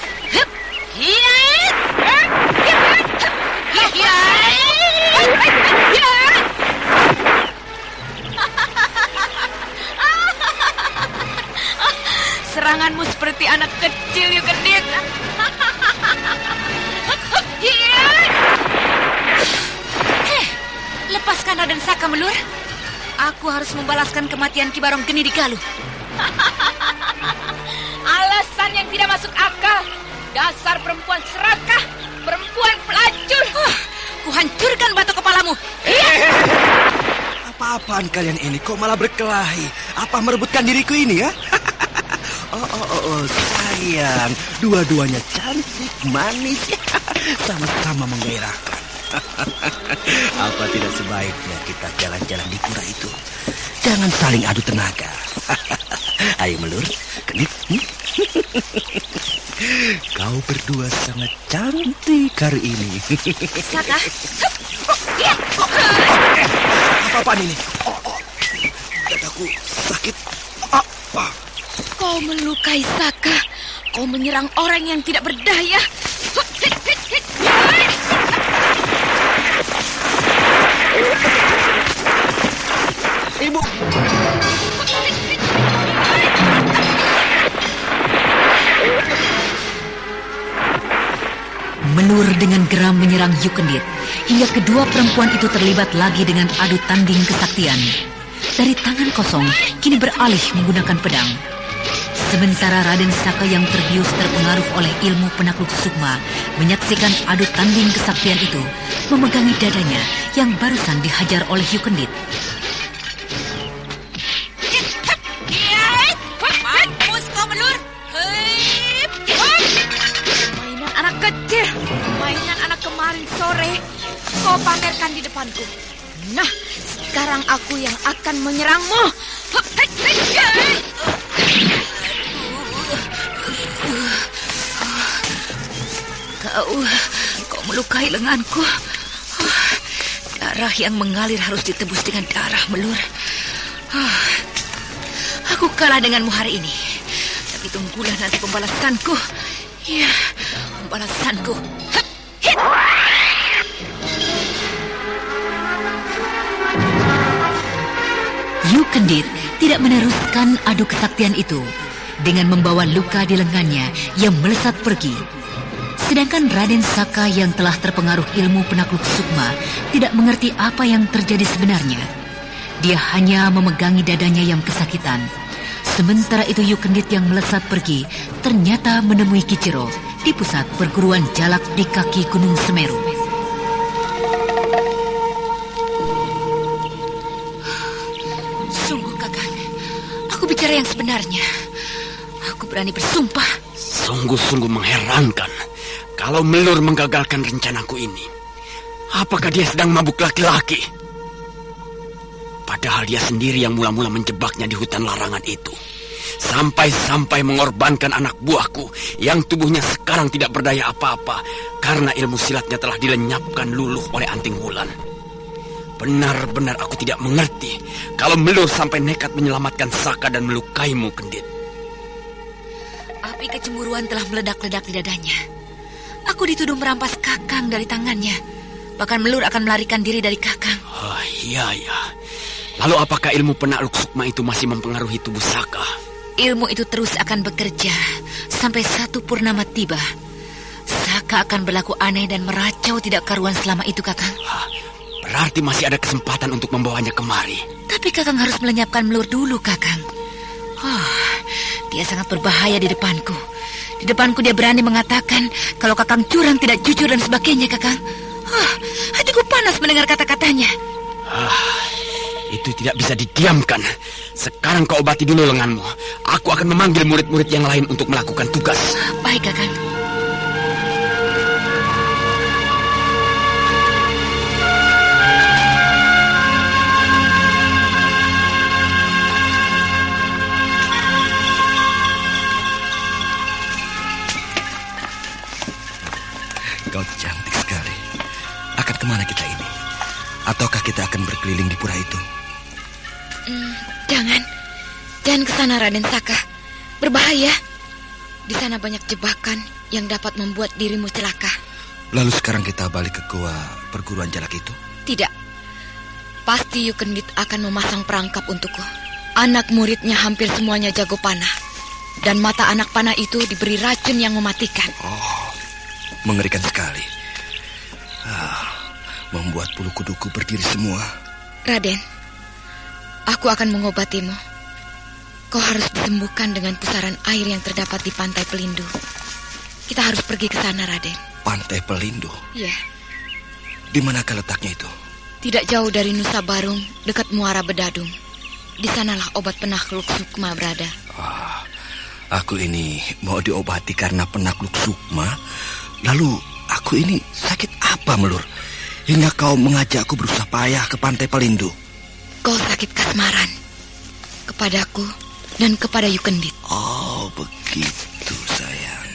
seperti anak kecil, Yukendit. Lepaskan Raden Saka, Melur. Aku harus membalaskan kematian Ki Barong Geni di Galuh. Alasan yang tidak masuk akal. Dasar perempuan serakah, perempuan pelacur. Kuhancurkan batu kepalamu. Apa-apaan kalian ini? Kok malah berkelahi? Apa merebutkan diriku ini ya? Sayang, dua-duanya cantik, manis, sama-sama menggairahkan. Apa tidak sebaiknya kita jalan-jalan di pura itu? Jangan saling adu tenaga. Ayo Melur, Genit. Kau berdua sangat cantik hari ini. Saka. Apa-apaan ini? Dadaku sakit. Kau melukai Saka. Kau menyerang orang yang tidak berdaya. Ibu. Melur dengan geram menyerang Yukendit, hingga kedua perempuan itu terlibat lagi dengan adu tanding kesaktian. Dari tangan kosong, kini beralih menggunakan pedang. Sementara Raden Saka yang terbius terpengaruh oleh ilmu penakluk sukma menyaksikan adu tanding kesaktian itu, memegangi dadanya yang barusan dihajar oleh Yukendit. Mampus kau, Melur. Mainan anak kecil, mainan anak kemarin sore, kau pamerkan di depanku. Nah, sekarang aku yang akan menyerangmu. Kau melukai lenganku. Darah yang mengalir harus ditebus dengan darah, Melur. Aku kalah denganmu hari ini. Tapi tunggulah nanti pembalasanku. Ya, pembalasanku. Yukendit tidak meneruskan adu kesaktian itu. Dengan membawa luka di lengannya, ia melesat pergi. Sedangkan Raden Saka yang telah terpengaruh ilmu penakluk sukma tidak mengerti apa yang terjadi sebenarnya. Dia hanya memegangi dadanya yang kesakitan. Sementara itu Yukendit yang melesat pergi ternyata menemui Kiciro di pusat perguruan jalak di kaki Gunung Semeru. Sungguh, Kakang, aku bicara yang sebenarnya. Aku berani bersumpah. Sungguh-sungguh mengherankan kalau Melur menggagalkan rencanaku ini. Apakah dia sedang mabuk laki-laki? Padahal dia sendiri yang mula-mula menjebaknya di hutan larangan itu. Sampai-sampai mengorbankan anak buahku yang tubuhnya sekarang tidak berdaya apa-apa karena ilmu silatnya telah dilenyapkan luluh oleh Anting Wulan. Benar-benar aku tidak mengerti kalau Melur sampai nekat menyelamatkan Saka dan melukaimu, Kendit. Api kecemburuan telah meledak-ledak di dadanya. Aku dituduh merampas Kakang dari tangannya. Bahkan Melur akan melarikan diri dari Kakang. Oh, iya. Lalu apakah ilmu penakluk sukma itu masih mempengaruhi tubuh Saka? Ilmu itu terus akan bekerja sampai satu purnama tiba. Saka akan berlaku aneh dan meracau tidak karuan selama itu, Kakang. Berarti masih ada kesempatan untuk membawanya kemari. Tapi Kakang harus melenyapkan Melur dulu, Kakang. Dia sangat berbahaya di depanku. Di depanku dia berani mengatakan kalau Kakang curang, tidak jujur dan sebagainya, Kakang. Hatiku panas mendengar kata-katanya. Itu tidak bisa didiamkan. Sekarang kau obati dulu lenganmu. Aku akan memanggil murid-murid yang lain untuk melakukan tugas. Baik, Kakang. Kau cantik sekali. Akan kemana kita ini? Ataukah kita akan berkeliling di pura itu? Jangan ke sana, Raden Saka. Berbahaya. Di sana banyak jebakan yang dapat membuat dirimu celaka. Lalu sekarang kita balik ke gua perguruan jalak itu? Tidak. Pasti Yukendit akan memasang perangkap untukku. Anak muridnya hampir semuanya jago panah. Dan mata anak panah itu diberi racun yang mematikan. Oh, mengerikan sekali. Membuat bulu kuduku berdiri semua. Raden, aku akan mengobatimu. Kau harus disembuhkan dengan pusaran air yang terdapat di Pantai Pelindu. Kita harus pergi ke sana, Raden. Pantai Pelindu? Iya. Di manakah letaknya itu? Tidak jauh dari Nusa Barung, dekat Muara Bedadung. Di sanalah obat penakluk sukma berada. Aku ini mau diobati karena penakluk sukma. Lalu aku ini sakit apa, Melur? Hingga kau mengajakku berusaha payah ke Pantai Pelindu. Kau sakit kasmaran. Kepadaku dan kepada Yukendit. Oh, begitu sayang.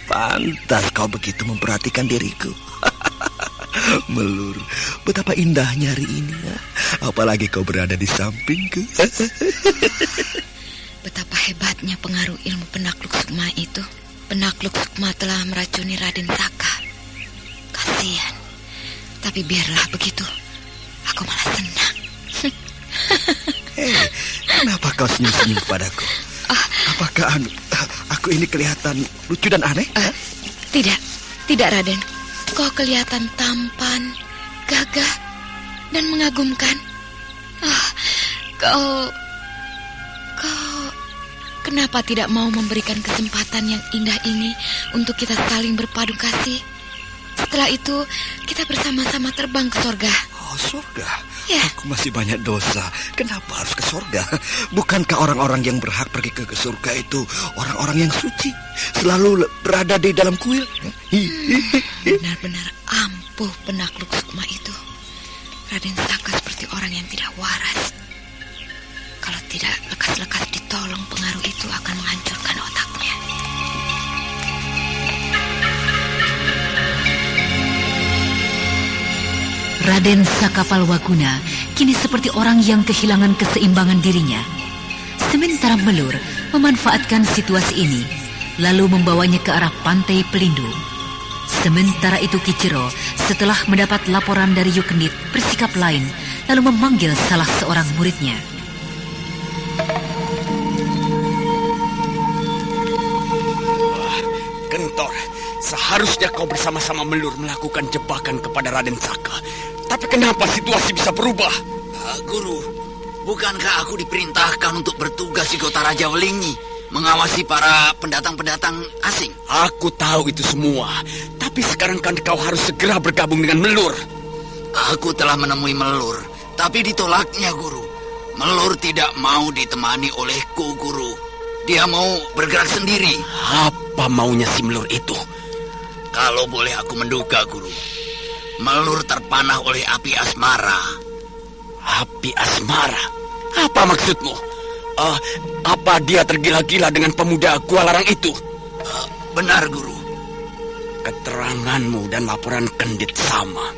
Pantas kau begitu memperhatikan diriku. Melur, betapa indahnya hari ini ya. Apalagi kau berada di sampingku. Betapa hebatnya pengaruh ilmu penakluk sukma itu. Penakluk sukma telah meracuni Raden Saka. Kasihan. Tapi biarlah begitu. Aku malah senang. Kenapa kau senyum-senyum padaku? Apakah aku ini kelihatan lucu dan aneh? Tidak Raden. Kau kelihatan tampan, gagah, dan mengagumkan. Kau kenapa tidak mau memberikan kesempatan yang indah ini untuk kita saling berpadu kasih? Setelah itu, kita bersama-sama terbang ke sorga. Oh, sorga? Ya. Aku masih banyak dosa. Kenapa harus ke sorga? Bukankah orang-orang yang berhak pergi ke surga itu orang-orang yang suci? Selalu berada di dalam kuil? Benar-benar ampuh penakluk sukma itu. Raden Saka seperti orang yang tidak waras. Kalau tidak lekas-lekas ditolong, pengaruh itu akan menghancurkan otaknya. Raden Saka Palwaguna kini seperti orang yang kehilangan keseimbangan dirinya. Sementara Melur memanfaatkan situasi ini, lalu membawanya ke arah Pantai Pelindu. Sementara itu Kicero setelah mendapat laporan dari Yukendit bersikap lain, lalu memanggil salah seorang muridnya. Gentor, seharusnya kau bersama-sama Melur melakukan jebakan kepada Raden Saka. Tapi kenapa situasi bisa berubah? Guru, bukankah aku diperintahkan untuk bertugas di kota Raja Welingi, mengawasi para pendatang-pendatang asing? Aku tahu itu semua, tapi sekarang kan kau harus segera bergabung dengan Melur. Aku telah menemui Melur, tapi ditolaknya, Guru. Melur tidak mau ditemani olehku, Guru. Dia mau bergerak sendiri. Apa maunya si Melur itu? Kalau boleh aku menduga, Guru, Melur terpanah oleh api asmara. Api asmara? Apa maksudmu? Apa dia tergila-gila dengan pemuda Gua Larang itu? Benar, Guru. Keteranganmu dan laporan Kendit sama.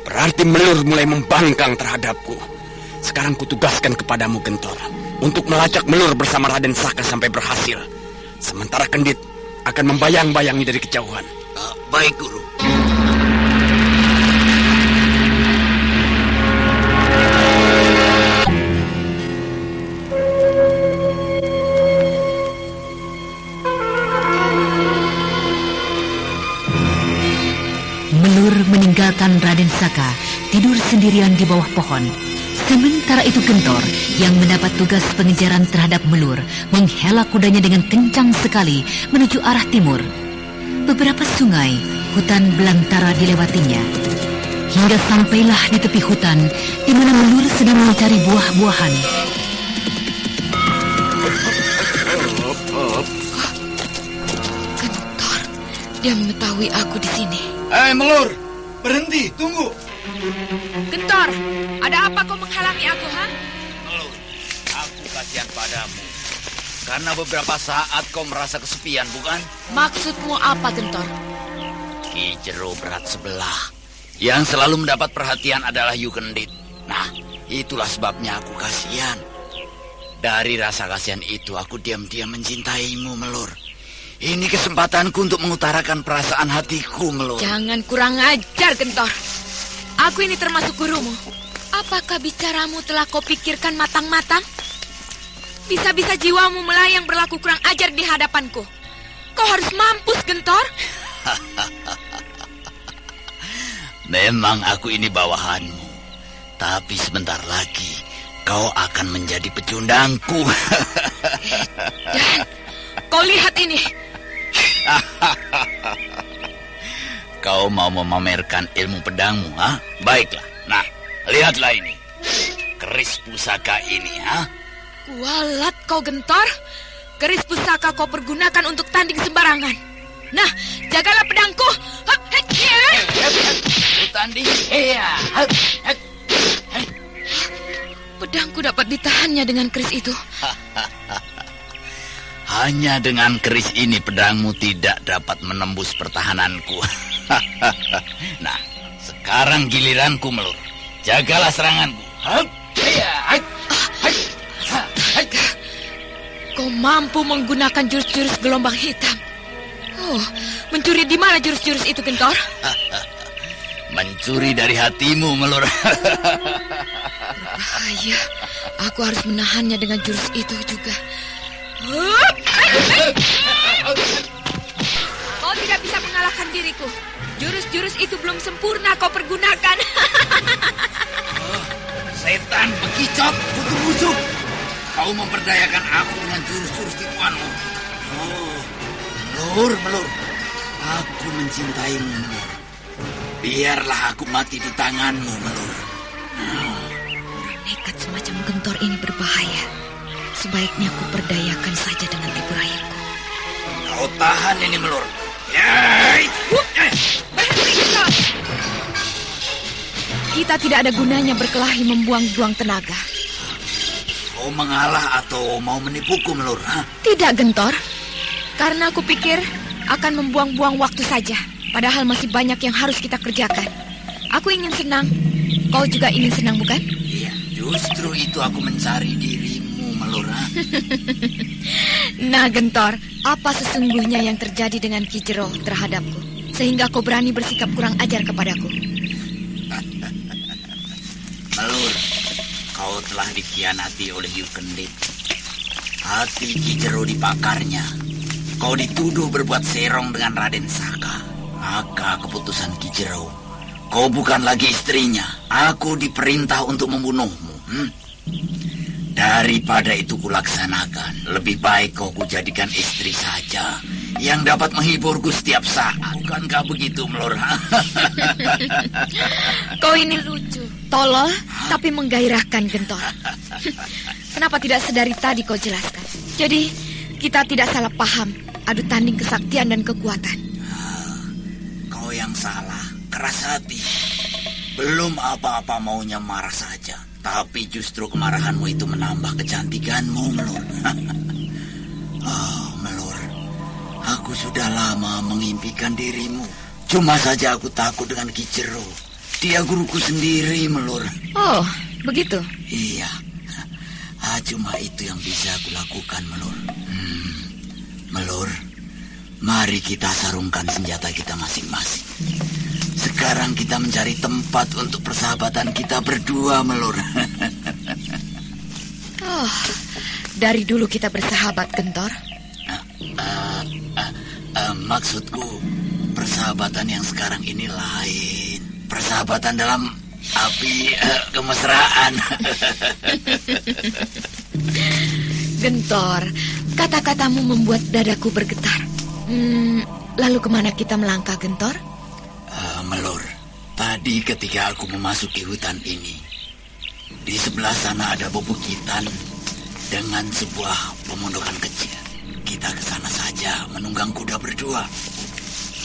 Berarti Melur mulai membangkang terhadapku. Sekarang kutugaskan kepadamu, Gentor, untuk melacak Melur bersama Raden Saka sampai berhasil. Sementara Kendit akan membayang-bayangi dari kejauhan. Baik, Guru. Melur meninggalkan Raden Saka tidur sendirian di bawah pohon. Sementara itu Gentor yang mendapat tugas pengejaran terhadap Melur menghela kudanya dengan kencang sekali menuju arah timur. Beberapa sungai, hutan belantara dilewatinya. Hingga sampailah di tepi hutan di mana Melur sedang mencari buah-buahan. Gentor, dia mengetahui aku di sini. Melur, berhenti, tunggu. Gentor, ada apa kau menghalangi aku, ha? Melur, aku kasihan padamu. Karena beberapa saat kau merasa kesepian, bukan? Maksudmu apa, Gentor? Kicero berat sebelah. Yang selalu mendapat perhatian adalah Yukendit. Nah, itulah sebabnya aku kasihan. Dari rasa kasihan itu, aku diam-diam mencintaimu, Melur. Ini kesempatanku untuk mengutarakan perasaan hatiku, Melur. Jangan kurang ajar, Gentor. Aku ini termasuk gurumu. Apakah bicaramu telah kau pikirkan matang-matang? Bisa-bisa jiwamu melayang berlaku kurang ajar di hadapanku. Kau harus mampus, Gentor. Memang aku ini bawahanmu, tapi sebentar lagi kau akan menjadi pecundangku. Dan kau lihat ini. Kau mau memamerkan ilmu pedangmu, ha? Baiklah. Nah, lihatlah ini. Keris pusaka ini, ha? Kualat kau, Gentor. Keris pusaka kau pergunakan untuk tanding sembarangan. Nah, jagalah pedangku. Tanding. Pedangku dapat ditahannya dengan keris itu. Hanya dengan keris ini pedangmu tidak dapat menembus pertahananku. Nah, sekarang giliranku, Melur. Jagalah seranganku. Kau mampu menggunakan jurus-jurus gelombang hitam. Oh, mencuri di mana jurus-jurus itu, Gentor? Mencuri dari hatimu, Melur. Berbahaya. Aku harus menahannya dengan jurus itu juga. Kau tidak bisa mengalahkan diriku. Jurus-jurus itu belum sempurna kau pergunakan. Setan bekicot, kutu busuk. Kau memperdayakan aku dengan jurus-jurus tipuanmu. Oh, Melur. Aku mencintaimu, Melur. Biarlah aku mati di tanganmu, Melur. Nekat semacam Gentor ini berbahaya. Sebaiknya aku perdayakan saja dengan tipu rayaku. Kau tahan ini, Melur. Berhenti, Gentor. Kita tidak ada gunanya berkelahi membuang-buang tenaga. Kau mengalah atau mau menipuku, Melur? Ha? Tidak, Gentor. Karena aku pikir akan membuang-buang waktu saja. Padahal masih banyak yang harus kita kerjakan. Aku ingin senang. Kau juga ingin senang, bukan? Iya, justru itu aku mencari dirimu, Melur. Nah, Gentor, apa sesungguhnya yang terjadi dengan Ki Jero terhadapku? Sehingga kau berani bersikap kurang ajar kepadaku. Melur, kau telah dikhianati oleh Yu Kendit. Hati Ki Jero dipakarnya. Kau dituduh berbuat serong dengan Raden Saka. Maka keputusan Ki Jero, kau bukan lagi istrinya. Aku diperintah untuk membunuhmu. Daripada itu kulaksanakan, lebih baik kau kujadikan istri saja, yang dapat menghiburku setiap saat. Bukankah begitu, Melur? Kau ini lucu, tolol, tapi menggairahkan, Gentor. Kenapa tidak sedari tadi kau jelaskan? Jadi, kita tidak salah paham, adu tanding kesaktian dan kekuatan. Kau yang salah, keras hati. Belum apa-apa maunya marah saja. Tapi justru kemarahanmu itu menambah kecantikanmu, Melur. Oh, Melur. Aku sudah lama mengimpikan dirimu. Cuma saja aku takut dengan Ki Jero. Dia guruku sendiri, Melur. Oh, begitu? Iya. Cuma itu yang bisa aku lakukan, Melur. Melur, mari kita sarungkan senjata kita masing-masing. Sekarang kita mencari tempat untuk persahabatan kita berdua, Melur. Oh, dari dulu kita bersahabat, Gentor. Maksudku, persahabatan yang sekarang ini lain. Persahabatan dalam api kemesraan. Gentor, kata-katamu membuat dadaku bergetar. Lalu kemana kita melangkah, Gentor? Melur, tadi ketika aku memasuki hutan ini, di sebelah sana ada bebukitan dengan sebuah pemondokan kecil. Kita ke sana saja menunggang kuda berdua.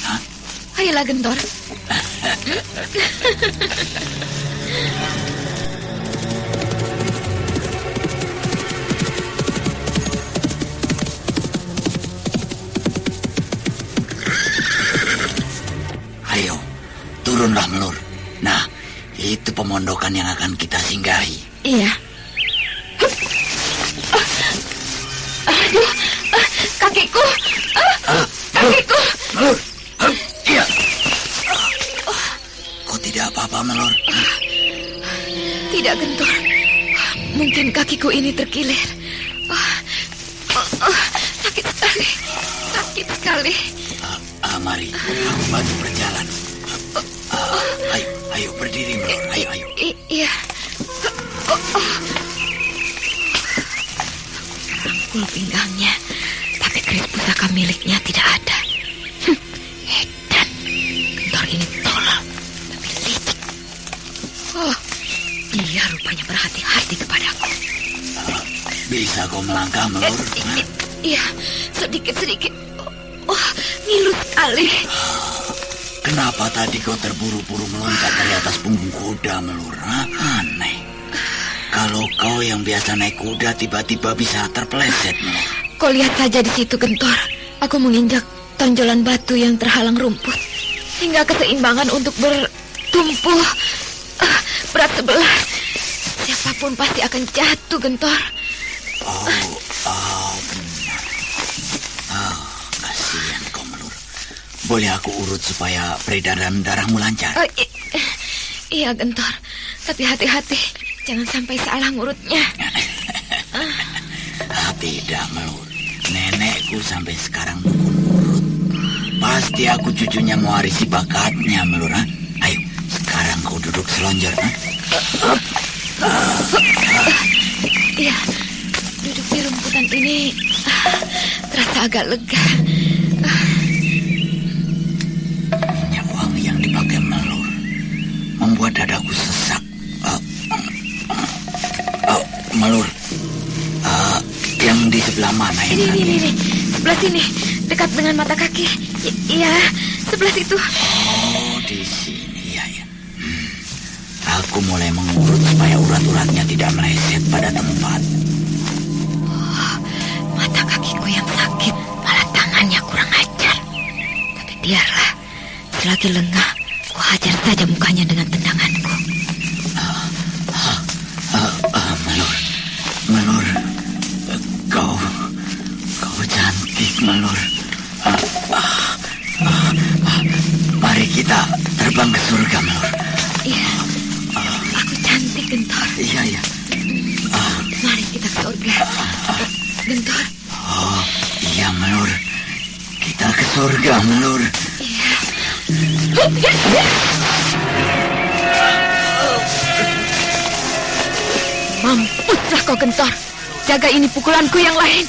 Hah? Ayolah, Gentor. Ayo, turunlah, Melur. Nah, itu pemondokan yang akan kita singgahi. Iya. Aduh, kakiku. Kakiku. Melur. Iya. Kau tidak apa-apa, Melur? Tidak, Gentor. Mungkin kakiku ini terkilir. mari. Aku bantu berjalan. Ayo berdiri, Melur. Ayo. Iya. Rangkul pinggangnya, tapi keris pusaka miliknya tidak ada. Edan, Gentor ini tolol, tapi licik. Oh, dia rupanya berhati-hati kepadaku. Bisa kau melangkah, Melur? Iya, sedikit. Oh, ngilu sekali. Kenapa tadi kau terburu-buru meloncat dari atas punggung kuda, Melur? Aneh. Kalau kau yang biasa naik kuda tiba-tiba bisa terpeleset, Melur. Kau lihat saja di situ, Gentor. Aku menginjak tonjolan batu yang terhalang rumput. Hingga keseimbangan untuk bertumpuh berat sebelah. Siapapun pasti akan jatuh, Gentor. Kasihan kau, Melur. Boleh aku urut supaya peredaran darahmu lancar? Iya, Gentor. Tapi hati-hati, jangan sampai salah ngurutnya. Tidak, Melur. Nenekku sampai sekarang dukun urut. Pasti aku cucunya mewarisi bakatnya, Melur. Ayo, sekarang kau duduk selonjor. Iya, duduk di rumputan ini terasa agak lega. Minyak wangi yang dipakai Melur membuat dadaku sesak. Melur, yang di sebelah mana ya? Ini, sebelah sini, dekat dengan mata kaki. Iya, sebelah situ. Oh, di sini ya. Aku mulai mengurut supaya urat-uratnya tidak meleset pada tempat. Mata kakiku yang sakit, malah tangannya kurang ajar. Tapi biarlah, selagi lengah, ku hajar saja mukanya dengan tendanganku. Melur, kau cantik, Melur. Mari kita terbang ke surga, Melur. Iya, aku cantik, Gentor. Iya. Mari kita ke surga, Gentor. Oh, iya, Melur. Kita ke surga, Melur. Iya. Mampuslah kau, Gentor. Jaga ini pukulanku yang lain.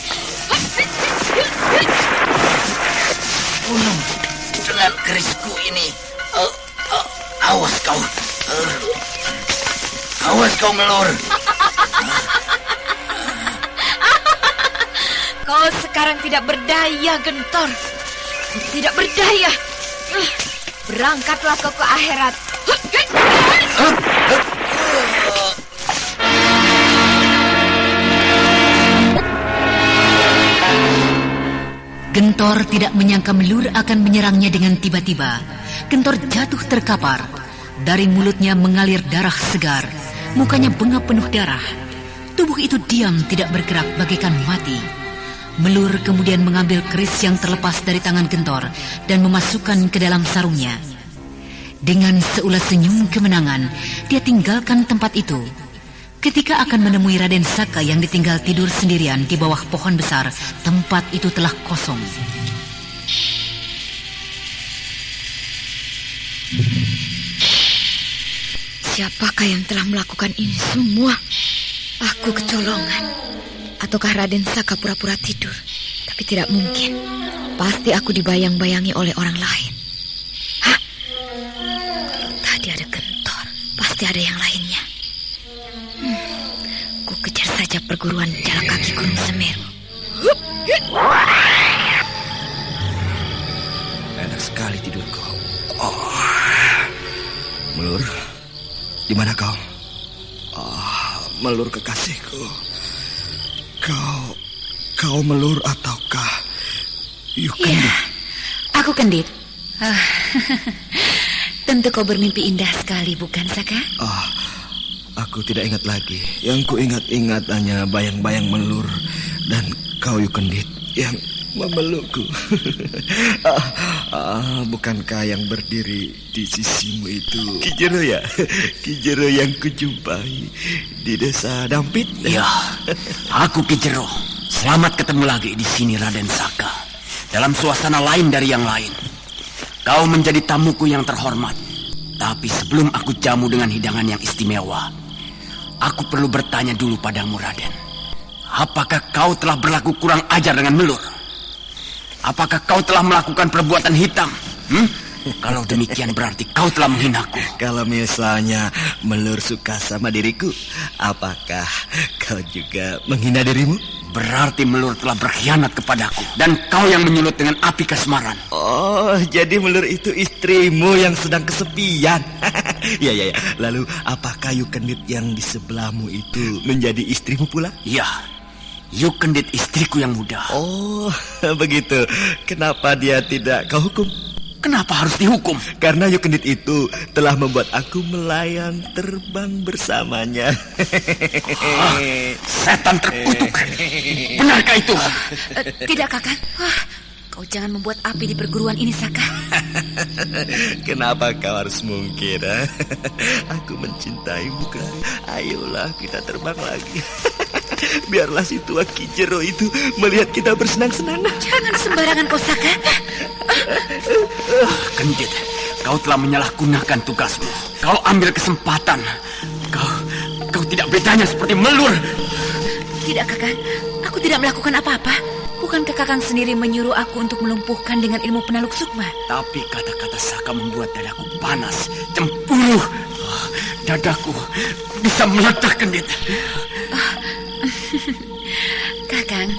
Dengan kerisku ini, awas kau. Awas kau, Melur. Kau sekarang tidak berdaya, Gentor. Tidak berdaya. Berangkatlah kau ke akhirat. Gentor tidak menyangka Melur akan menyerangnya dengan tiba-tiba. Gentor jatuh terkapar. Dari mulutnya mengalir darah segar. Mukanya bengap penuh darah. Tubuh itu diam tidak bergerak bagaikan mati. Melur kemudian mengambil keris yang terlepas dari tangan Gentor dan memasukkan ke dalam sarungnya. Dengan seulas senyum kemenangan, dia tinggalkan tempat itu. Ketika akan menemui Raden Saka yang ditinggal tidur sendirian di bawah pohon besar, tempat itu telah kosong. Siapakah yang telah melakukan ini semua? Aku kecolongan. Ataukah Raden Saka pura-pura tidur? Tapi tidak mungkin. Pasti aku dibayang-bayangi oleh orang lain. Hah? Tadi ada Gentor. Pasti ada yang lainnya. Ku kejar saja perguruan jalan kaki Gunung Semeru. Enak sekali tidurku. Melur, di mana kau? Melur kekasihku. Kau Melur ataukah Yukendit? Iya, aku Kendit. Tentu kau bermimpi indah sekali, bukan, Saka? Aku tidak ingat lagi. Yang ku ingat hanya bayang-bayang Melur dan kau Yukendit yang memelukku. Bukankah yang berdiri di sisimu itu Kijero ya? Kijero yang kujumpai di desa Dampit. Ya, aku Kijero. Selamat ketemu lagi di sini, Raden Saka. Dalam suasana lain dari yang lain. Kau menjadi tamuku yang terhormat. Tapi sebelum aku jamu dengan hidangan yang istimewa, aku perlu bertanya dulu padamu, Raden. Apakah kau telah berlaku kurang ajar dengan Melur? Apakah kau telah melakukan perbuatan hitam? Kalau demikian berarti kau telah menghinaku. Kalau misalnya Melur suka sama diriku, apakah kau juga menghina dirimu? Berarti Melur telah berkhianat kepadaku. Dan kau yang menyulut dengan api kasmaran. Oh, jadi Melur itu istrimu yang sedang kesepian. Ya. Lalu apakah Yukendit yang di sebelahmu itu menjadi istrimu pula? Ya, Yukendit istriku yang muda. Oh, begitu. Kenapa dia tidak kau hukum? Kenapa harus dihukum? Karena Yukendit itu telah membuat aku melayang terbang bersamanya. Setan terkutuk. Benarkah itu? Tidak, Kakang. Kau jangan membuat api di perguruan ini, Saka. Kenapa kau harus mungkir? Aku mencintaimu, kan? Ayolah kita terbang lagi. Biarlah si tua Kijero itu melihat kita bersenang-senang. Jangan sembarangan kau, Saka. Kendit, kau telah menyalahgunakan tugasmu. Kau ambil kesempatan. Kau tidak bedanya seperti Melur. Tidak, Kakang. Aku tidak melakukan apa-apa. Bukankah Kakang sendiri menyuruh aku untuk melumpuhkan dengan ilmu penaluk sukma? Tapi kata-kata Saka membuat dadaku panas, cemburu. Dadaku bisa meledak, Kendit. Kakang,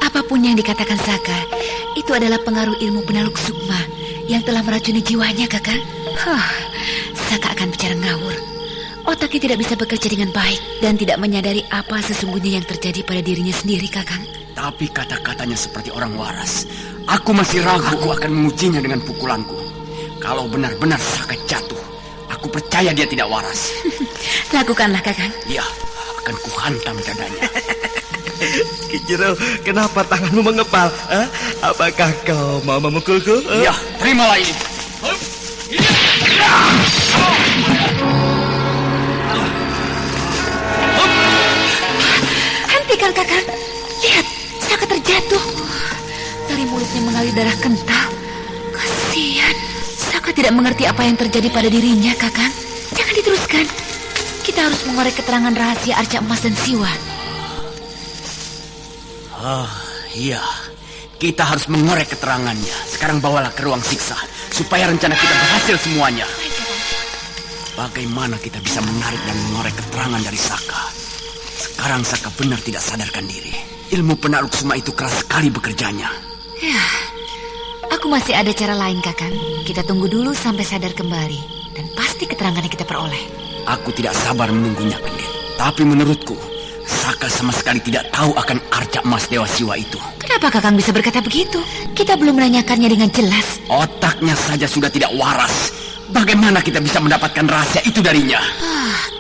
apapun yang dikatakan Saka, itu adalah pengaruh ilmu penaluk sukma yang telah meracuni jiwanya, Kakang. Saka akan bicara ngawur. Otaknya tidak bisa bekerja dengan baik dan tidak menyadari apa sesungguhnya yang terjadi pada dirinya sendiri, Kakang. Tapi kata-katanya seperti orang waras. Aku masih ragu. Aku akan mengujinya dengan pukulanku. Kalau benar-benar Saka jatuh, aku percaya dia tidak waras. Lakukanlah, Kakang. Ya, akan kuhantam dadanya. Kijero, kenapa tanganmu mengepal? Apakah kau mau memukulku? Ya, terimalah ini. Hentikan, Kakang. Lihat, Saka terjatuh. Dari mulutnya mengalir darah kental. Kasihan. Saka tidak mengerti apa yang terjadi pada dirinya, Kakang. Jangan diteruskan. Kita harus mengorek keterangan rahasia Arca Emas dan Siwa. Iya. Kita harus mengorek keterangannya. Sekarang bawalah ke ruang siksa supaya rencana kita berhasil semuanya. Bagaimana kita bisa menarik dan mengorek keterangan dari Saka? Sekarang Saka benar tidak sadarkan diri. Ilmu penaluk sukma itu keras sekali bekerjanya. Ya, aku masih ada cara lain, Kakang. Kita tunggu dulu sampai sadar kembali. Dan pasti keterangannya kita peroleh. Aku tidak sabar menunggunya, Kendit. Tapi menurutku, Saka sama sekali tidak tahu akan Arca Emas Dewa Siwa itu. Kenapa Kakang bisa berkata begitu? Kita belum menanyakannya dengan jelas. Otaknya saja sudah tidak waras. Bagaimana kita bisa mendapatkan rahasia itu darinya?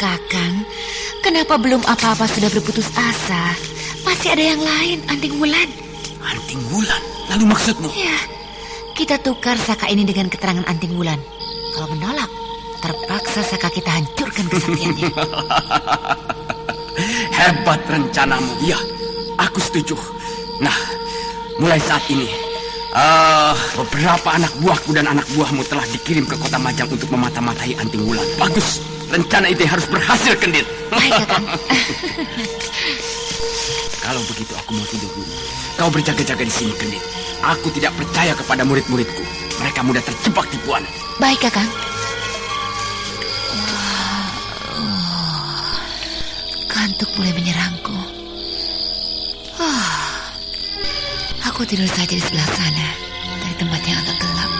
Kakang, kenapa belum apa-apa sudah berputus asa? Masih ada yang lain, Anting Wulan. Anting Wulan? Lalu maksudmu? Ya, kita tukar Saka ini dengan keterangan Anting Wulan. Kalau menolak, terpaksa Saka kita hancurkan kesaktiannya. Hebat rencanamu. Ya, aku setuju. Nah, mulai saat ini beberapa anak buahku dan anak buahmu telah dikirim ke kota Majang untuk memata-matai Anting Wulan. Bagus, rencana itu harus berhasil, Kendit. Baik, Kakang. Kalau begitu aku mau tidur dulu. Kau berjaga-jaga di sini, Kendit. Aku tidak percaya kepada murid-muridku. Mereka mudah terjebak tipuan. Baik, Kakang. Kantuk mulai menyerangku. Aku tidur saja di sebelah sana, dari tempat yang agak gelap.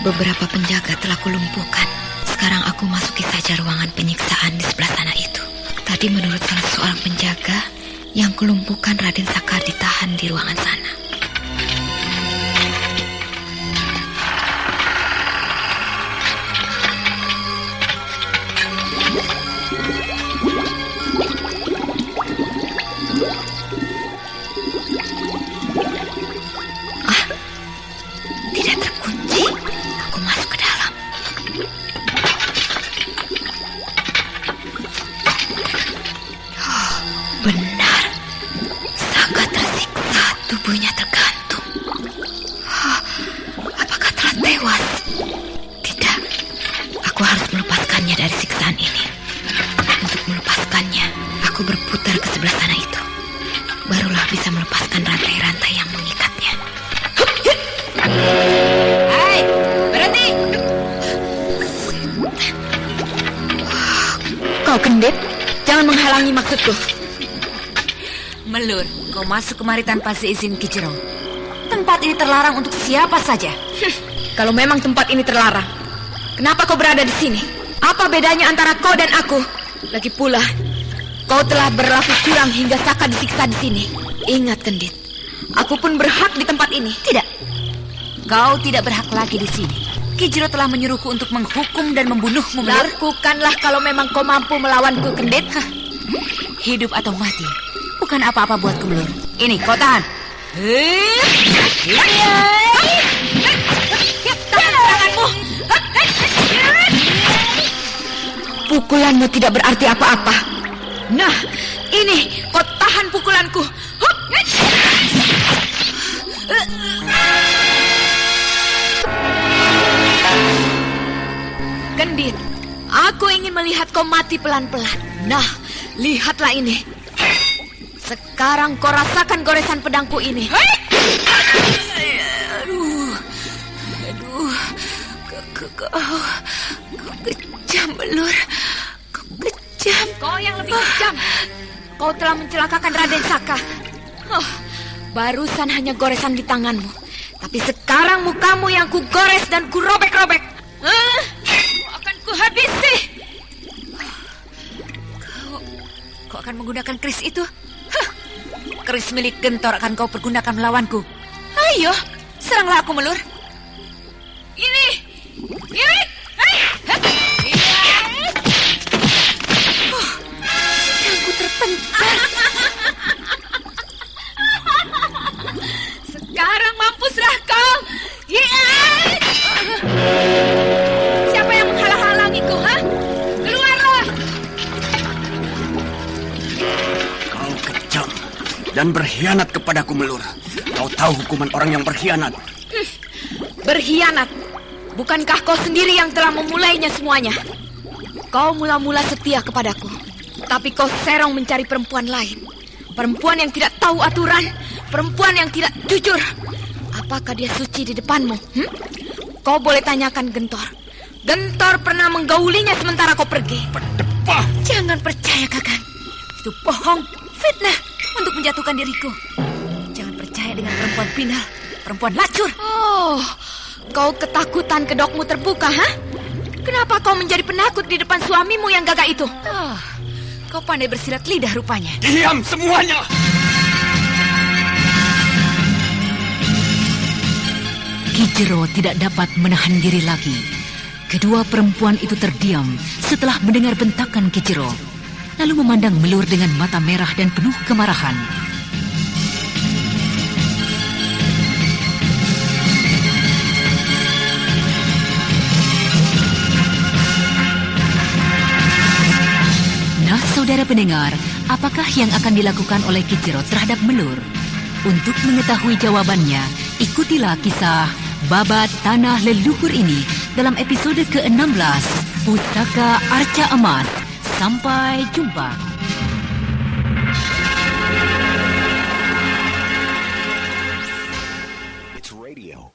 Beberapa penjaga telah kulumpuhkan. Sekarang aku masuki saja ruangan penyiksaan di sebelah sana itu. Tadi menurut salah seorang penjaga, yang kulumpuhkan Raden Saka ditahan di ruangan sana. Tidak terkunci. Aku masuk ke dalam. aku berputar ke sebelah sana itu, barulah bisa melepaskan rantai-rantai yang mengikatnya. Hai, berhenti! Kau Kendit, jangan menghalangi maksudku. Melur, kau masuk kemari tanpa seizin Ki Jero. Tempat ini terlarang untuk siapa saja. Kalau memang tempat ini terlarang, kenapa kau berada di sini? Apa bedanya antara kau dan aku? Lagi pula, kau telah berlaku curang hingga Saka disiksa di sini. Ingat, Kendit, aku pun berhak di tempat ini. Tidak, kau tidak berhak lagi di sini. Ki Jero telah menyuruhku untuk menghukum dan membunuhmu, Melur. Lakukanlah kalau memang kau mampu melawanku, Kendit. Hidup atau mati, bukan apa-apa buatku, Melur. Ini, kau tahan. Tahan tanganmu. Pukulanmu tidak berarti apa-apa. Nah, ini kau tahan pukulanku. Kendit, aku ingin melihat kau mati pelan-pelan. Nah, lihatlah ini. Sekarang kau rasakan goresan pedangku ini. Aduh, kau kejam, Melur. Kau kejam. Kau yang lebih kejam. Kau telah mencelakakan Raden Saka. Barusan hanya goresan di tanganmu, tapi sekarang mukamu yang ku gores dan ku robek-robek. Akan ku habisi. Kau akan menggunakan keris itu? Keris milik Gentor akan kau pergunakan melawanku. Ayo, seranglah aku, Melur. Ini. Aku terpental. Sekarang mampuslah kau. Siapa yang menghalang-halangiku, ha? Keluarlah. Kau kejam dan berkhianat kepadaku, Melur. Kau tahu hukuman orang yang berkhianat. Berkhianat? Bukankah kau sendiri yang telah memulainya semuanya? Kau mula-mula setia kepadaku, tapi kau serong mencari perempuan lain. Perempuan yang tidak tahu aturan, perempuan yang tidak jujur. Apakah dia suci di depanmu? Kau boleh tanyakan Gentor. Gentor pernah menggaulinya sementara kau pergi. Berdebah! Jangan percaya, Kakang. Itu bohong, fitnah untuk menjatuhkan diriku. Jangan percaya dengan perempuan pinal, perempuan lacur. Oh, kau ketakutan kedokmu terbuka, ha? Kenapa kau menjadi penakut di depan suamimu yang gagah itu? Kau pandai bersilat lidah rupanya. Diam semuanya! Ki Jero tidak dapat menahan diri lagi. Kedua perempuan itu terdiam setelah mendengar bentakan Ki Jero, lalu memandang Melur dengan mata merah dan penuh kemarahan. Nah, saudara pendengar, apakah yang akan dilakukan oleh Ki Jero terhadap Melur? Untuk mengetahui jawabannya, ikutilah kisah Babat Tanah Leluhur ini dalam episode ke-16, Pusaka Arca Emas. Sampai jumpa. It's radio.